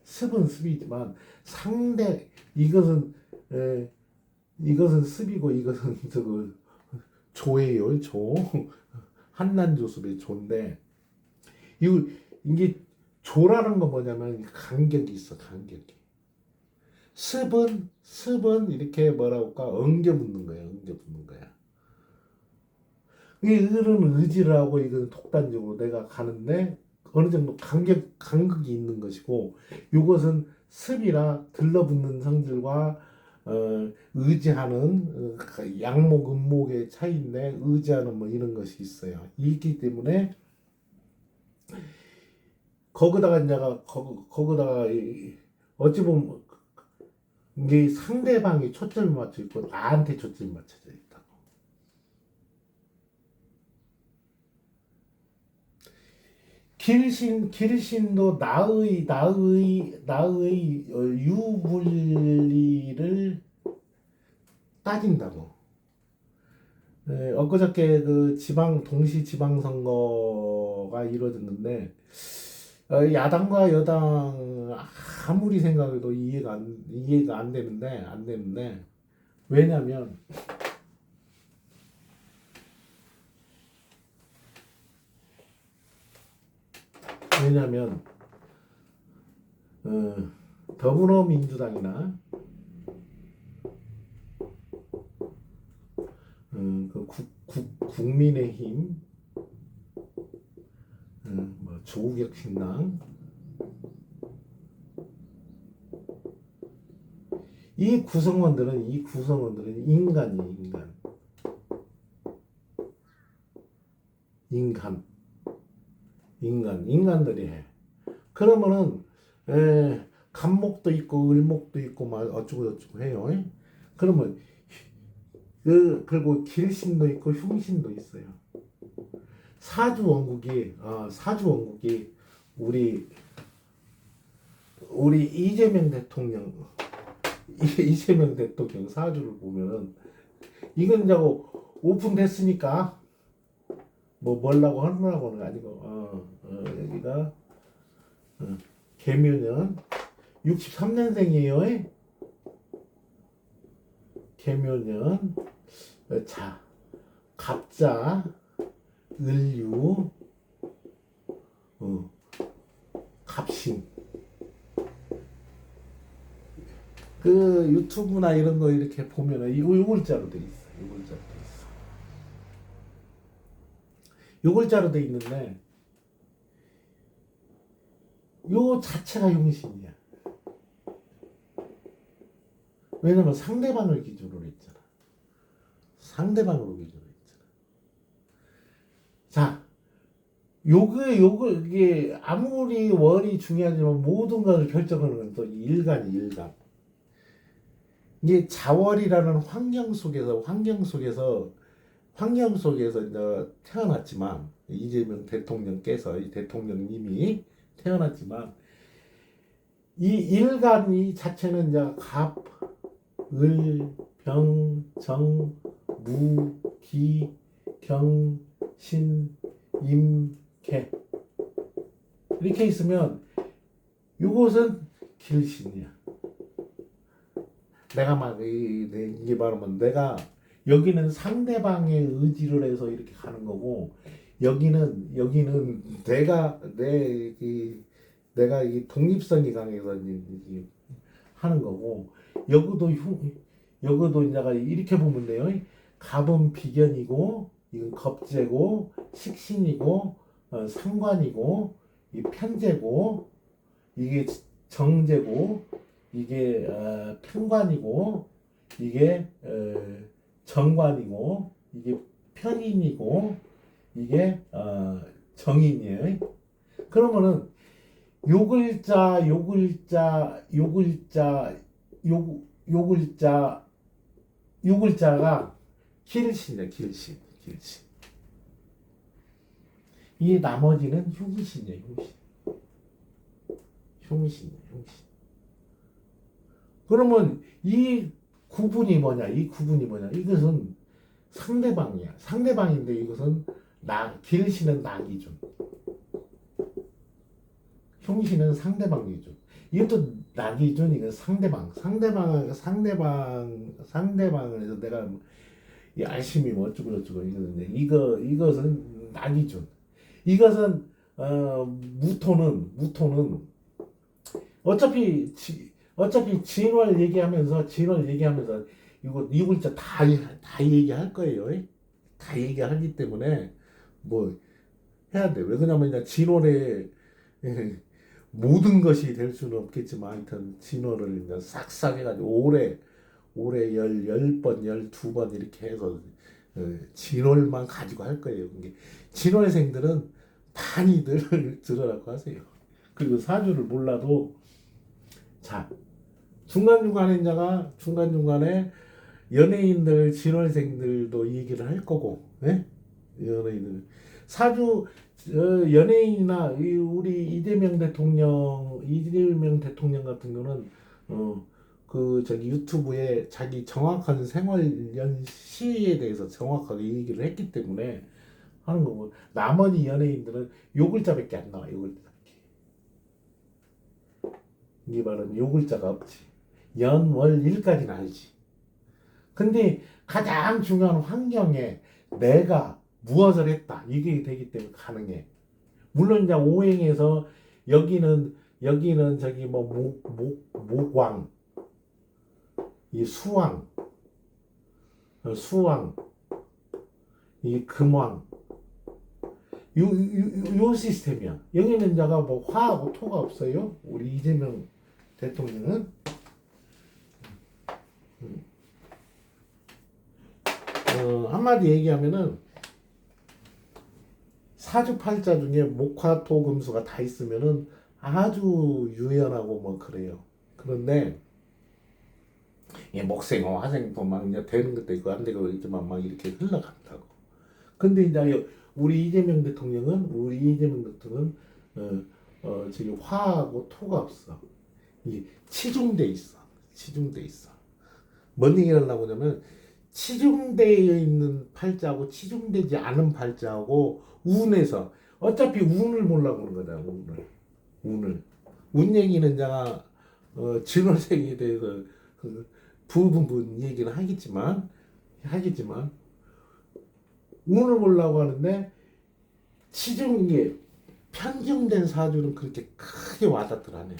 습은 습이지만 이것은 습이고 이것은 조예요. 조. 한난조습의 조인데, 이게 조라는 건 뭐냐면 간격이 있어. 간격이. 습은 이렇게 뭐라고 할까, 엉겨붙는 거야. 이 을은 의지를 하고, 이건 독단적으로 내가 가는데 어느 정도 간격이 있는 것이고, 이것은 습이라 들러붙는 성질과 의지하는 양목 음목의 차이인데, 의지하는 뭐 이런 것이 있어요. 있기 때문에 거기다가 어찌 보면 이게 상대방이 초점을 맞춰 있고 나한테 초점이 맞춰져 있다고. 길신도 나의 유불리를 따진다고. 엊그저께 동시 지방선거가 이루어졌는데, 야당과 여당 아무리 생각해도 이해가 안 되는데, 왜냐면 더불어민주당이나 국민의힘, 뭐 조국혁신당, 이 구성원들은 인간이에요. 인간. 인간, 인간들이 해. 그러면은 간목도 있고 을목도 있고 막 어쩌고 저쩌고 해요. 그러면 그리고 길신도 있고 흉신도 있어요. 사주 원국이 우리 이재명 대통령 사주를 보면은 이건 자고 오픈됐으니까 뭐 뭐라고 하느라고는 아니고 여기가 개묘년 63년생이에요. 개묘년 자 갑자 을유 갑신 그 유튜브나 이런 거 이렇게 보면은 이거 요글자로 돼 있어. 요글자로 돼 있는데 요 자체가 용신이야. 왜냐면 상대방을 기준으로 했잖아. 상대방으로 기준으로 했잖아. 자, 이게 아무리 월이 중요하지만 모든 것을 결정하는 건 또 일간. 이게 자월이라는 환경 속에서 이제 태어났지만 이재명 대통령께서 이 대통령님이 태어났지만 이 일간이 자체는 이제 갑, 을, 병, 정, 무, 기, 경, 신, 임, 개 이렇게 있으면 이것은 길신이야. 내가 막 이게 말하면 내가 여기는 상대방의 의지를 해서 이렇게 가는 거고 여기는 내가 이 독립성이 강해서 하는 거고 여기도 이제가 이렇게 보면 돼요. 갑은 비견이고 이건 겁재고 식신이고 상관이고 이 편재고 이게 정재고 이게 편관이고 이게 정관이고 이게 편인이고 이게 정인이에요. 그러면은 요글자가 길신이야. 길신. 이 나머지는 흉신이야. 흉신. 그러면 이 구분이 뭐냐? 이것은 상대방이야. 상대방인데 이것은 길신은 나 기준. 흉신은 상대방 기준. 이것도 나 기준, 이건 상대방을 해서 내가 열심히 뭐 어쩌고 저쩌고 이거는데 이것은 나 기준. 이것은 무토는 어차피 진월 얘기하면서 이 글자 다 얘기할 거예요. 다 얘기하기 때문에 뭐 해야 돼. 왜 그러냐면 이제 진월에 모든 것이 될 수는 없겠지만 하여튼 진월을 이제 싹싹 해가지고 올해 10번 12번 이렇게 해서 진월만 가지고 할 거예요. 진월생들은 많이들 들으라고 하세요. 그리고 사주를 몰라도 자 중간중간에 연예인들 진월생들도 얘기를 할 거고, 네? 연예인들 사주 연예인이나 우리 이재명 대통령 같은 경우는 유튜브에 자기 정확한 생활연 시에 대해서 정확하게 얘기를 했기 때문에 하는 거고, 나머지 연예인들은 요 글자밖에 안 나와. 요 글자밖에. 이게 바로 요 글자가 없지. 연, 월, 일까지는 알지. 근데 가장 중요한 환경에 내가 무엇을 했다. 이게 되기 때문에 가능해. 물론 이제 오행에서 여기는 저기 뭐 목왕, 이 수왕, 이 금왕, 요 시스템이야. 여기는 자가 뭐 화하고 토가 없어요. 우리 이재명 대통령은 한마디 얘기하면은 사주팔자 중에 목화토금수가 다 있으면은 아주 유연하고 뭐 그래요. 그런데 목생어 화생도 막 이제 되는 것도 있고 안 되고 있지만 막 이렇게 흘러간다고. 근데 이제 우리 이재명 대통령은 저기 화하고 토가 없어. 이 치중돼 있어. 치중돼 있어. 뭔 얘기를 하려고 하냐면 치중되어 있는 팔자하고 치중되지 않은 팔자하고 운에서 어차피 운을 보려고 그러는 거잖아. 운 얘기는 제가 진월생에 대해서 그 부분 얘기는 하겠지만 운을 보려고 하는데 치중이 편중된 사주는 그렇게 크게 와닿들 않아요.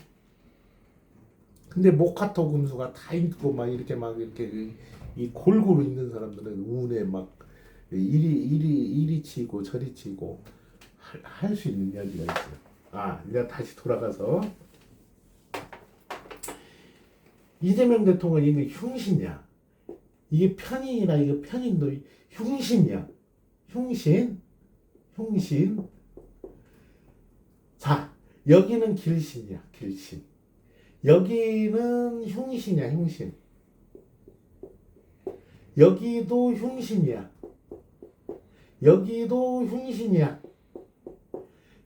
근데 목화토 금수가 다 있고 막 이렇게 이 골고루 있는 사람들은 운에 막 이리 치고 저리 치고 할 수 있는 여지가 있어요. 이제 다시 돌아가서 이재명 대통령 이게 흉신이야. 이게 편인이나 이거 편인도 흉신이야. 흉신. 자, 여기는 길신이야. 길신. 여기는 흉신이야. 흉신. 여기도 흉신이야. 여기도 흉신이야.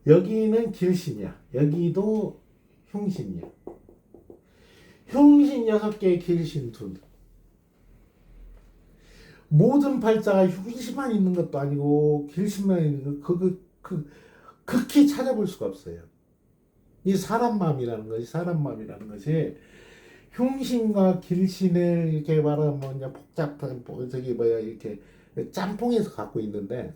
여기는 길신이야. 여기도 흉신이야. 흉신 6개, 길신 2. 모든 팔자가 흉신만 있는 것도 아니고 길신만 있는 거 극히 찾아볼 수가 없어요. 이 사람 마음이라는 것이 흉신과 길신을 이렇게 말하면 이제 복잡한 이렇게 짬뽕해서 갖고 있는데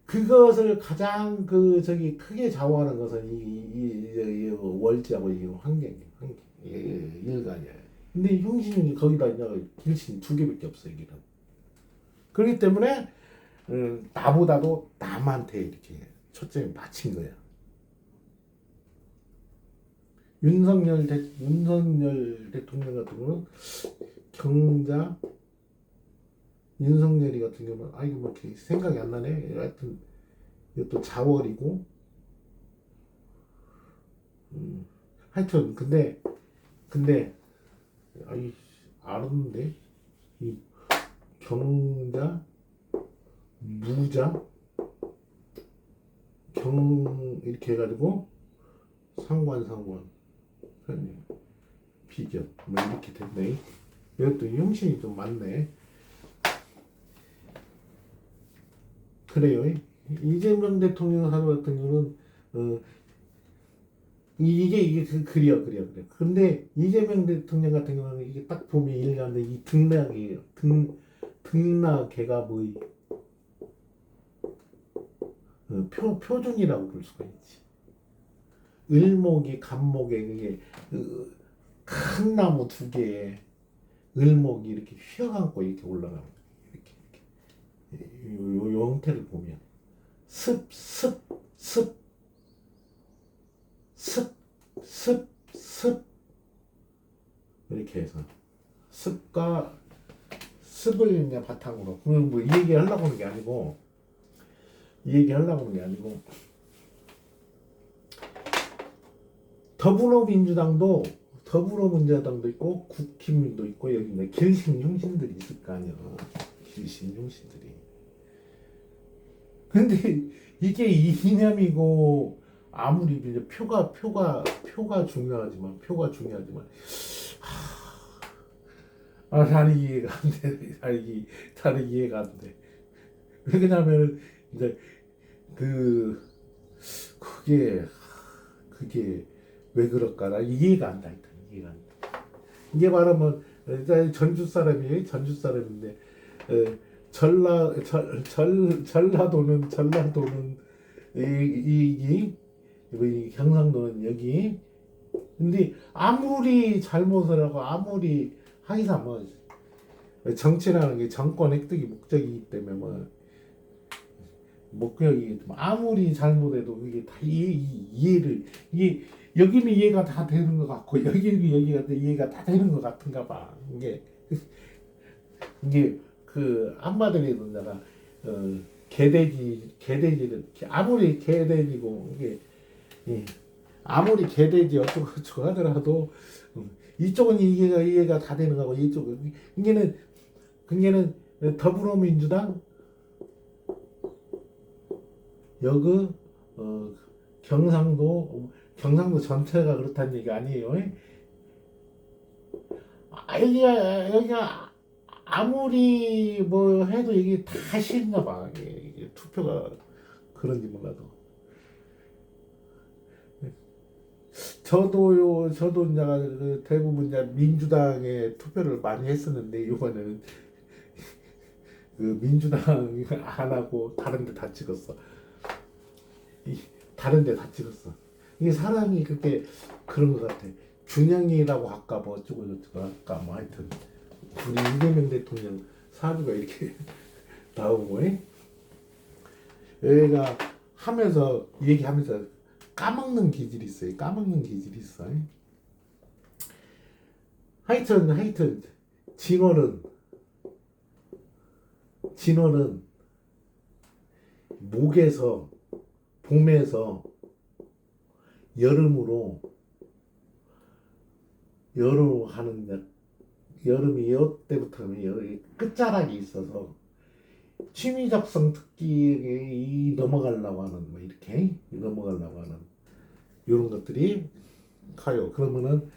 그것을 가장 크게 좌우하는 것은 이 월지하고 이 환경이에요. 일간이에요. 근데 흉신이 거기다 이제 길신 2개밖에 없어요. 길은. 그렇기 때문에 나보다도 남한테 이렇게 초점이 맞춘 거야. 윤석열 대통령 같은 경우는 경자, 윤석열이 같은 경우는 이거 뭐 생각이 안 나네. 하여튼 이것도 자월이고, 하여튼 근데 알았는데 이 경자, 무자, 이렇게 해가지고 상관 비견 뭐 이렇게 됐네. 이것도 흉신이 좀 많네. 그래요. 이재명 대통령 사주 같은 경우는 이게 그려. 근데 이재명 대통령 같은 경우는 이게 딱 보면 일가는데 이 등락이에요. 등락개가 표준이라고 볼 수가 있지. 을목이 간목에 그게 큰 나무 2개에 을목이 이렇게 휘어감고 이렇게 올라가는 이렇게 요 형태를 보면 습 이렇게 해서 습을 이제 바탕으로 뭐 이 얘기 하려고 하는 게 아니고 더불어민주당도 있고 국힘도 있고 여기 이제 길신 흉신들이 있을 거 아니야. 길신 흉신들이. 근데 이게 이념이고 아무리 이제 표가 중요하지만 나는 이해가 안 돼. 나는 이해가 안 돼. 왜냐면 이제 그게 왜 그럴까? 나 이해가 안 돼. 이게 말하면 전주 사람인데 전라도는 이 경상도는 여기. 근데 아무리 잘못을 하고 아무리 항상 뭐 정치라는 게 정권 획득이 목적이기 때문에 목적이 아무리 잘못해도 그게 다 이해를 이게 여기는 이해가 다 되는 것 같고 여기는 이해가 다 되는 것 같은가 봐. 이게 한마디로 해도 내가 개돼지는 아무리 개돼지고 이게 예, 아무리 개돼지 어쩌고 저쩌고 하더라도 이쪽은 이해가 다 되는 거고 이쪽은 이게는 더불어민주당 여기 어, 경상도 전체가 그렇다는 얘기 아니에요. 여기가 아무리 뭐 해도 이게 다 싫나 봐. 이게 투표가 그런지 몰라도. 저도 이제 그 대부분 이제 민주당에 투표를 많이 했었는데 이번에는 그 민주당 안 하고 다른 데 다 찍었어. 다른 데 다 찍었어. 이게 사람이 그렇게 그런 것 같아. 균형이라고 할까 뭐 어쩌고 저쩌고 할까 뭐 하여튼 우리 이재명 대통령 사주가 이렇게 나오고 얘가 하면서 얘기하면서 까먹는 기질이 있어요. 까먹는 기질이 있어. 하여튼 진월은 목에서 봄에서 여름으로 하는 여름이 이때부터는 여기 끝자락이 있어서 취미적성 특기에 넘어가려고 하는 뭐 이렇게 넘어가려고 하는 이런 것들이 가요. 그러면은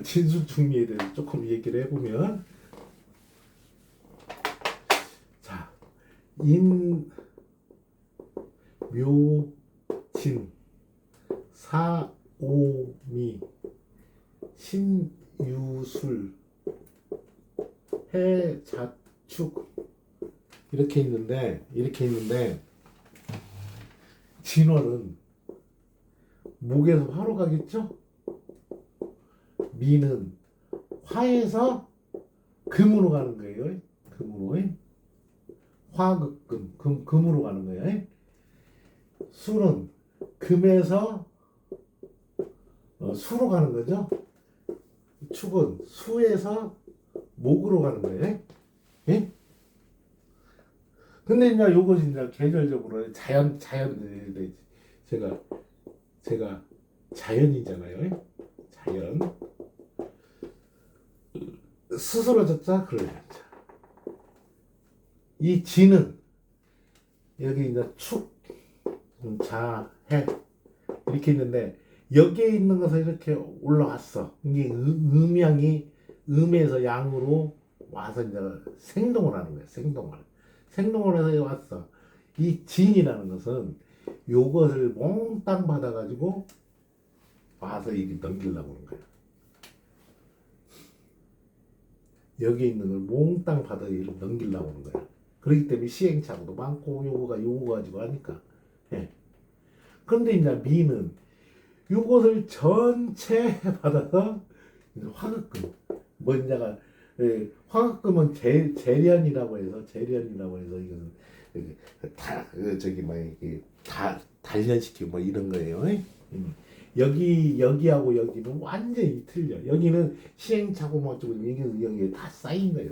진술중리에 대해서 조금 얘기를 해보면 자 인묘진 사오미 신유술 해자축 이렇게 있는데 진월은 목에서 화로 가겠죠? 미는 화에서 금으로 가는 거예요. 금으로 화극금 금으로 가는 거예요. 술은 금에서 수로 가는 거죠. 축은 수에서 목으로 가는 거예요. 예? 근데 이제 요것이 이제 계절적으로 자연 제가 자연이잖아요. 자연 스스로졌자 그러자. 이 지는 여기 이제 축, 자, 해 이렇게 있는데 여기에 있는 것은 이렇게 올라왔어. 이게 음에서 양으로 와서 이제 생동을 하는 거예요. 생동을 해서 왔어. 이 진이라는 것은 요것을 몽땅 받아가지고 와서 이렇게 넘기려고 하는 거야. 여기 있는 걸 몽땅 받아 이렇게 넘기려고 하는 거야. 그렇기 때문에 시행착오도 많고 요거 가지고 하니까. 예. 그런데 이제 미는 요것을 전체 받아서 화극금 뭔자가 화극금은 재련이라고 해서 이거는 다 저기 뭐 이게 다 단련시키고 뭐 이런 거예요. 여기하고 여기는 완전히 틀려. 여기는 시행착오 뭐 어쩌고 여기에 다 쌓인 거예요.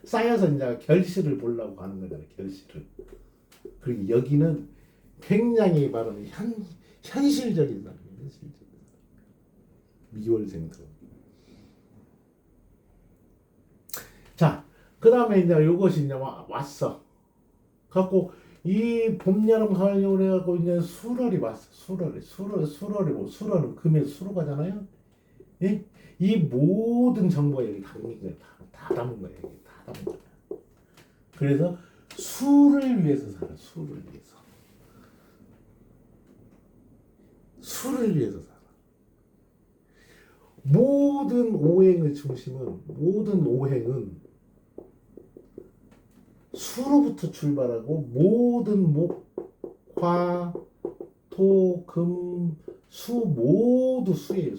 쌓여서 이제 결실을 보려고 하는 거잖아요. 결실을. 그리고 여기는 굉장히 말하는 현실적인 사람. 미월생들. 자, 그 다음에 이제 요것이 이제 왔어. 갖고 이 봄, 여름, 가을, 겨울 해갖고 이제 수월이 왔어. 수월이 뭐 수월은 금에서 수로 가잖아요. 예? 이 모든 정보가 여기 담긴 거야. 다 담은 거야. 여기 다 담은 거야. 그래서 수를 위해서 살아. 수를 위해서 살아. 모든 오행은 수로부터 출발하고 모든 목, 화, 토, 금, 수 모두 수예요.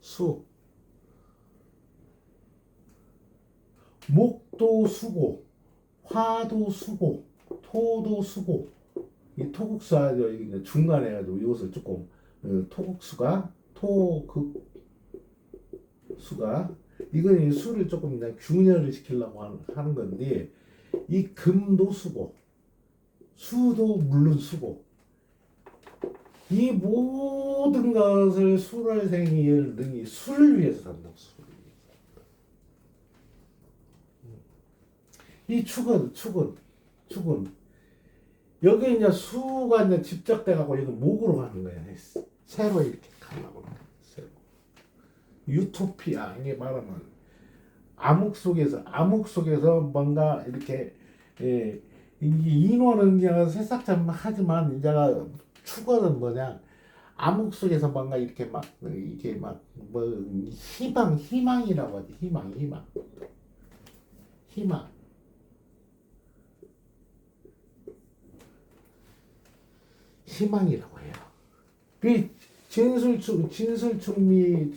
수. 목도 수고, 화도 수고, 토도 수고. 이 토국수가 중간에 해가지고 이것을 조금 토국수가 토극 수가 이건 수를 조금 그냥 균열을 시키려고 하는 건데 이 금도 수고 수도 물론 수고. 이 모든 것을 수월생이 능히 수를 위해서 산다고. 수를 위해서. 이 축은 여기 이제 수가 이제 집적돼 갖고 여기 목으로 가는 거야. 새로 이렇게 가려고 그래. 새로. 유토피아 이게 말하면 암흑 속에서 뭔가 이렇게 인원은 이제 새싹참 하지만 이제 축어는 뭐냐 암흑 속에서 뭔가 이렇게 막 이게 막 뭐 희망이라고 하지. 희망 희망이라고 해요. 그 진술충미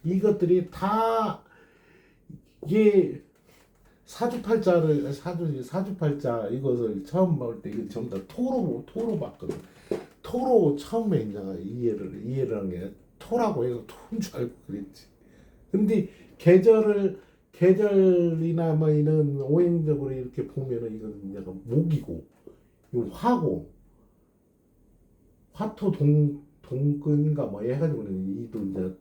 이것들이 다 이게 사주팔자 이것을 처음 볼 때 이거 전부 다 토로 봤거든. 토로 처음에 이제 이해를 한 게 토라고 해서 토인 줄 알고 그랬지. 근데 계절이나 뭐 이런 오행적으로 이렇게 보면은 이건 약간 목이고 이 화토 동근인가 뭐 해가지고는 이도 이제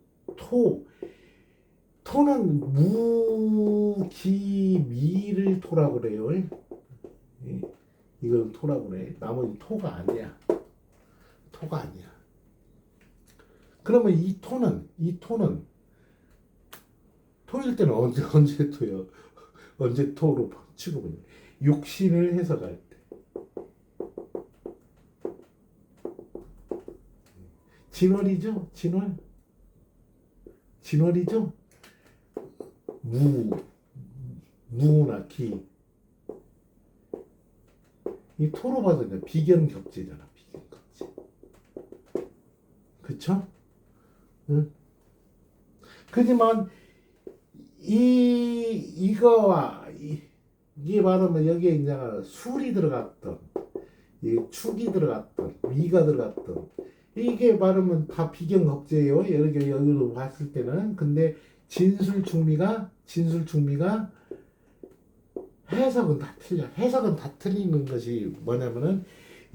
토는 무기미를 토라고 그래요. 이건 토라고 그래. 나머지 토가 아니야. 그러면 이 토는 토일 때는 언제 토요? 언제 토로 취급을 해? 육신을 해석할 때. 진월이죠? 무나 기. 이 토로 봐서 이제 비견격제잖아. 비견격제. 그쵸? 응? 그지만 이게 말하면 여기에 이제 술이 들어갔던 이 축이 들어갔던 위가 들어갔던 이게 말하면 다 비견격제예요. 여기로 봤을 때는. 근데 진술충미가 해석은 다 틀려. 해석은 다 틀리는 것이 뭐냐면은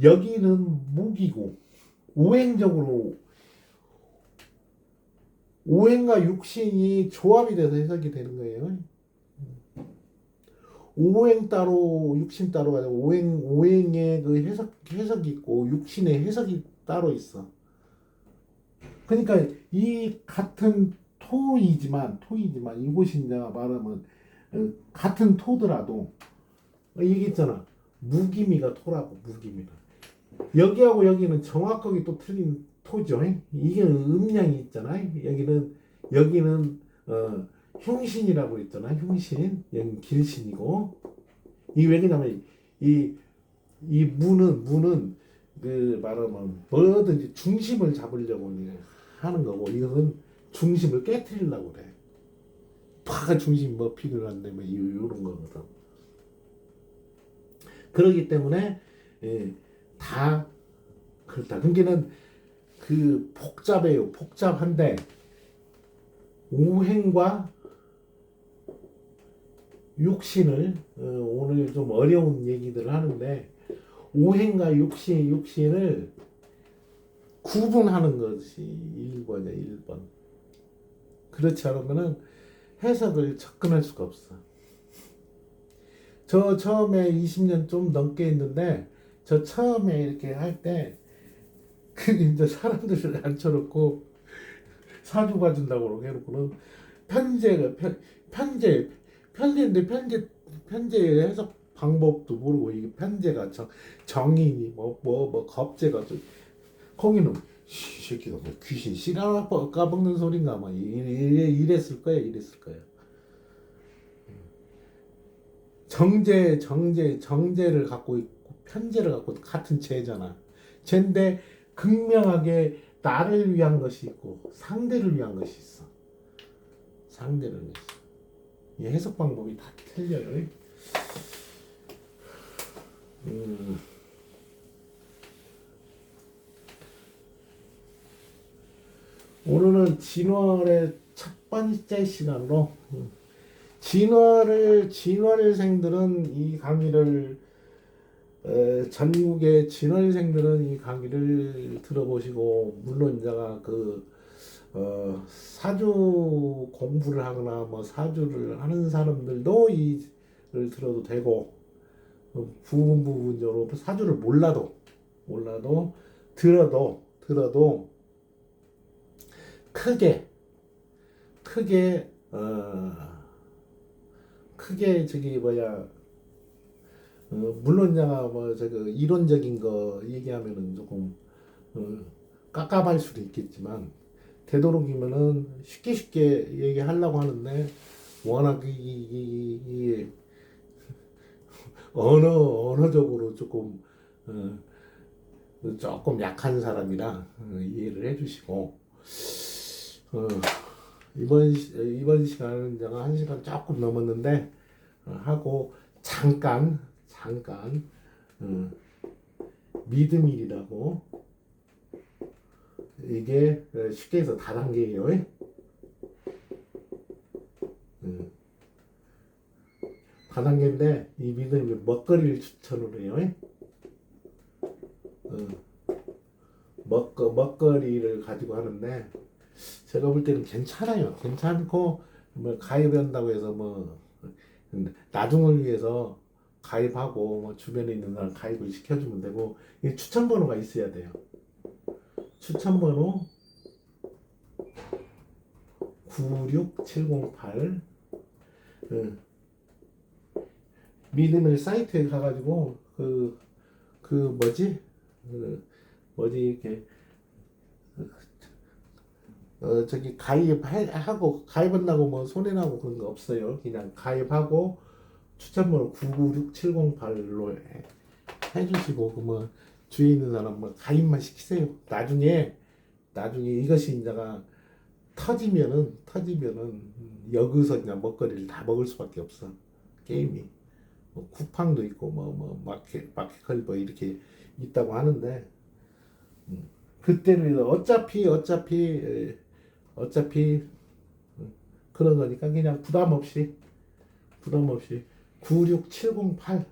여기는 무기고 오행적으로 오행과 육신이 조합이 돼서 해석이 되는 거예요. 오행 따로 육신 따로가 아니라 오행의 그 해석이 있고 육신의 해석이 따로 있어. 그러니까 이 같은 토이지만 이곳이 이제 말하면 같은 토더라도 얘기했잖아. 무기미가 토라고. 무기미가 여기하고 여기는 정확하게 또 틀린 토죠. 이게 음양이 있잖아. 여기는 흉신이라고 있잖아. 흉신. 여기 길신이고. 이 왜냐면 이 무는 그 말하면 뭐든지 중심을 잡으려고 하는 거고 이것은 중심을 깨트리려고 그래. 팍 중심 뭐 필요한데 뭐 이런 거거든. 그러기 때문에 다 그렇다. 그러니까는 그 복잡해요. 복잡한데 오행과 육신을 오늘 좀 어려운 얘기들을 하는데 오행과 육신을 구분하는 것이 1번이야. 1번. 그렇지 않으면은 해석을 접근할 수가 없어. 저 처음에 20년 좀 넘게 했는데 저 처음에 이렇게 할 때 그 이제 사람들을 앉혀놓고 사주 봐준다고 해놓고는 편제인데 편제 해석 방법도 모르고 이게 편제가 정인이 뭐 겁제가 거기는 이 새끼가 뭐 귀신 씨라 까먹는 소린가 막 이랬을 거야. 정제를 갖고 있고 편제를 갖고 같은 죄잖아. 죄인데 극명하게 나를 위한 것이 있고 상대를 위한 것이 있어. 이 해석 방법이 다 틀려요. 오늘은 진월의 첫 번째 시간으로 진월생들은 이 강의를 전국의 진월생들은 이 강의를 들어보시고 물론 이제가 사주 공부를 하거나 뭐 사주를 하는 사람들도 이를 들어도 되고 부분적으로 사주를 몰라도 들어도 크게 크게 크게 저기 뭐야 물론 내가 뭐 저个이론적인 거 얘기하면은 조금 어, 깝깝할 수도 있겠지만 되도록이면은 쉽게 얘기하려고 하는데 워낙 이 언어적으로 어, 조금 약한 사람이라 이해를 해주시고 어, 이번 시간은 제가 1시간 조금 넘었는데 하고 잠깐 어, 미드밀이라고 이게 쉽게 해서 다단계예요. 다단계인데 이 미드밀 먹거리를 추천을 해요. 어, 먹거리를 가지고 하는데 제가 볼 때는 괜찮아요. 괜찮고 뭐 가입한다고 해서 뭐 나중을 위해서 가입하고 뭐 주변에 있는 사람 가입을 시켜주면 되고 이 추천 번호가 있어야 돼요. 추천 번호 96708 믿음의 사이트에 가가지고 뭐지 이렇게 저기 가입한다고 뭐 손해나고 그런 거 없어요. 그냥 가입하고 추천번호 996708로 해주시고 그뭐 주위에 있는 사람 뭐 가입만 시키세요. 나중에 이것이 이제가 터지면은 여기서 그냥 먹거리를 다 먹을 수밖에 없어. 게임이 뭐 쿠팡도 있고 뭐 마켓컬리버 이렇게 있다고 하는데 그때는 어차피 그런 거니까 그냥 부담 없이 96708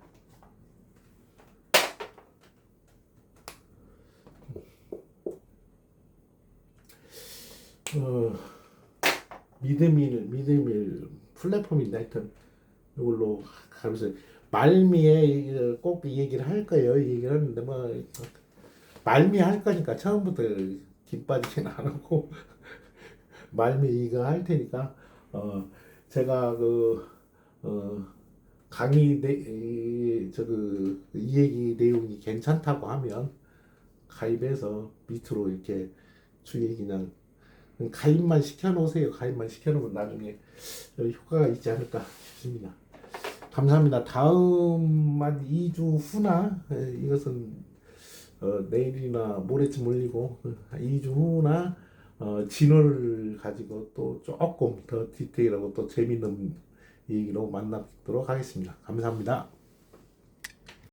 미드밀 플랫폼인데 하여튼 이걸로 가면서 말미에 꼭 이 얘기를 할 거예요. 이 얘기를 하는데 뭐 말미 할 거니까 처음부터 김 빠지진 안 하고 말미 이거 할 테니까 제가 강의 이 얘기 내용이 괜찮다고 하면 가입해서 밑으로 이렇게 주의 그냥 가입만 시켜놓으세요. 가입만 시켜놓으면 나중에 효과가 있지 않을까 싶습니다. 감사합니다. 다음 한 2주 후나 이것은 내일이나 모레쯤 올리고 2주 후나 진호를 가지고 또 조금 더 디테일하고 또 재밌는 얘기로 만나도록 하겠습니다. 감사합니다.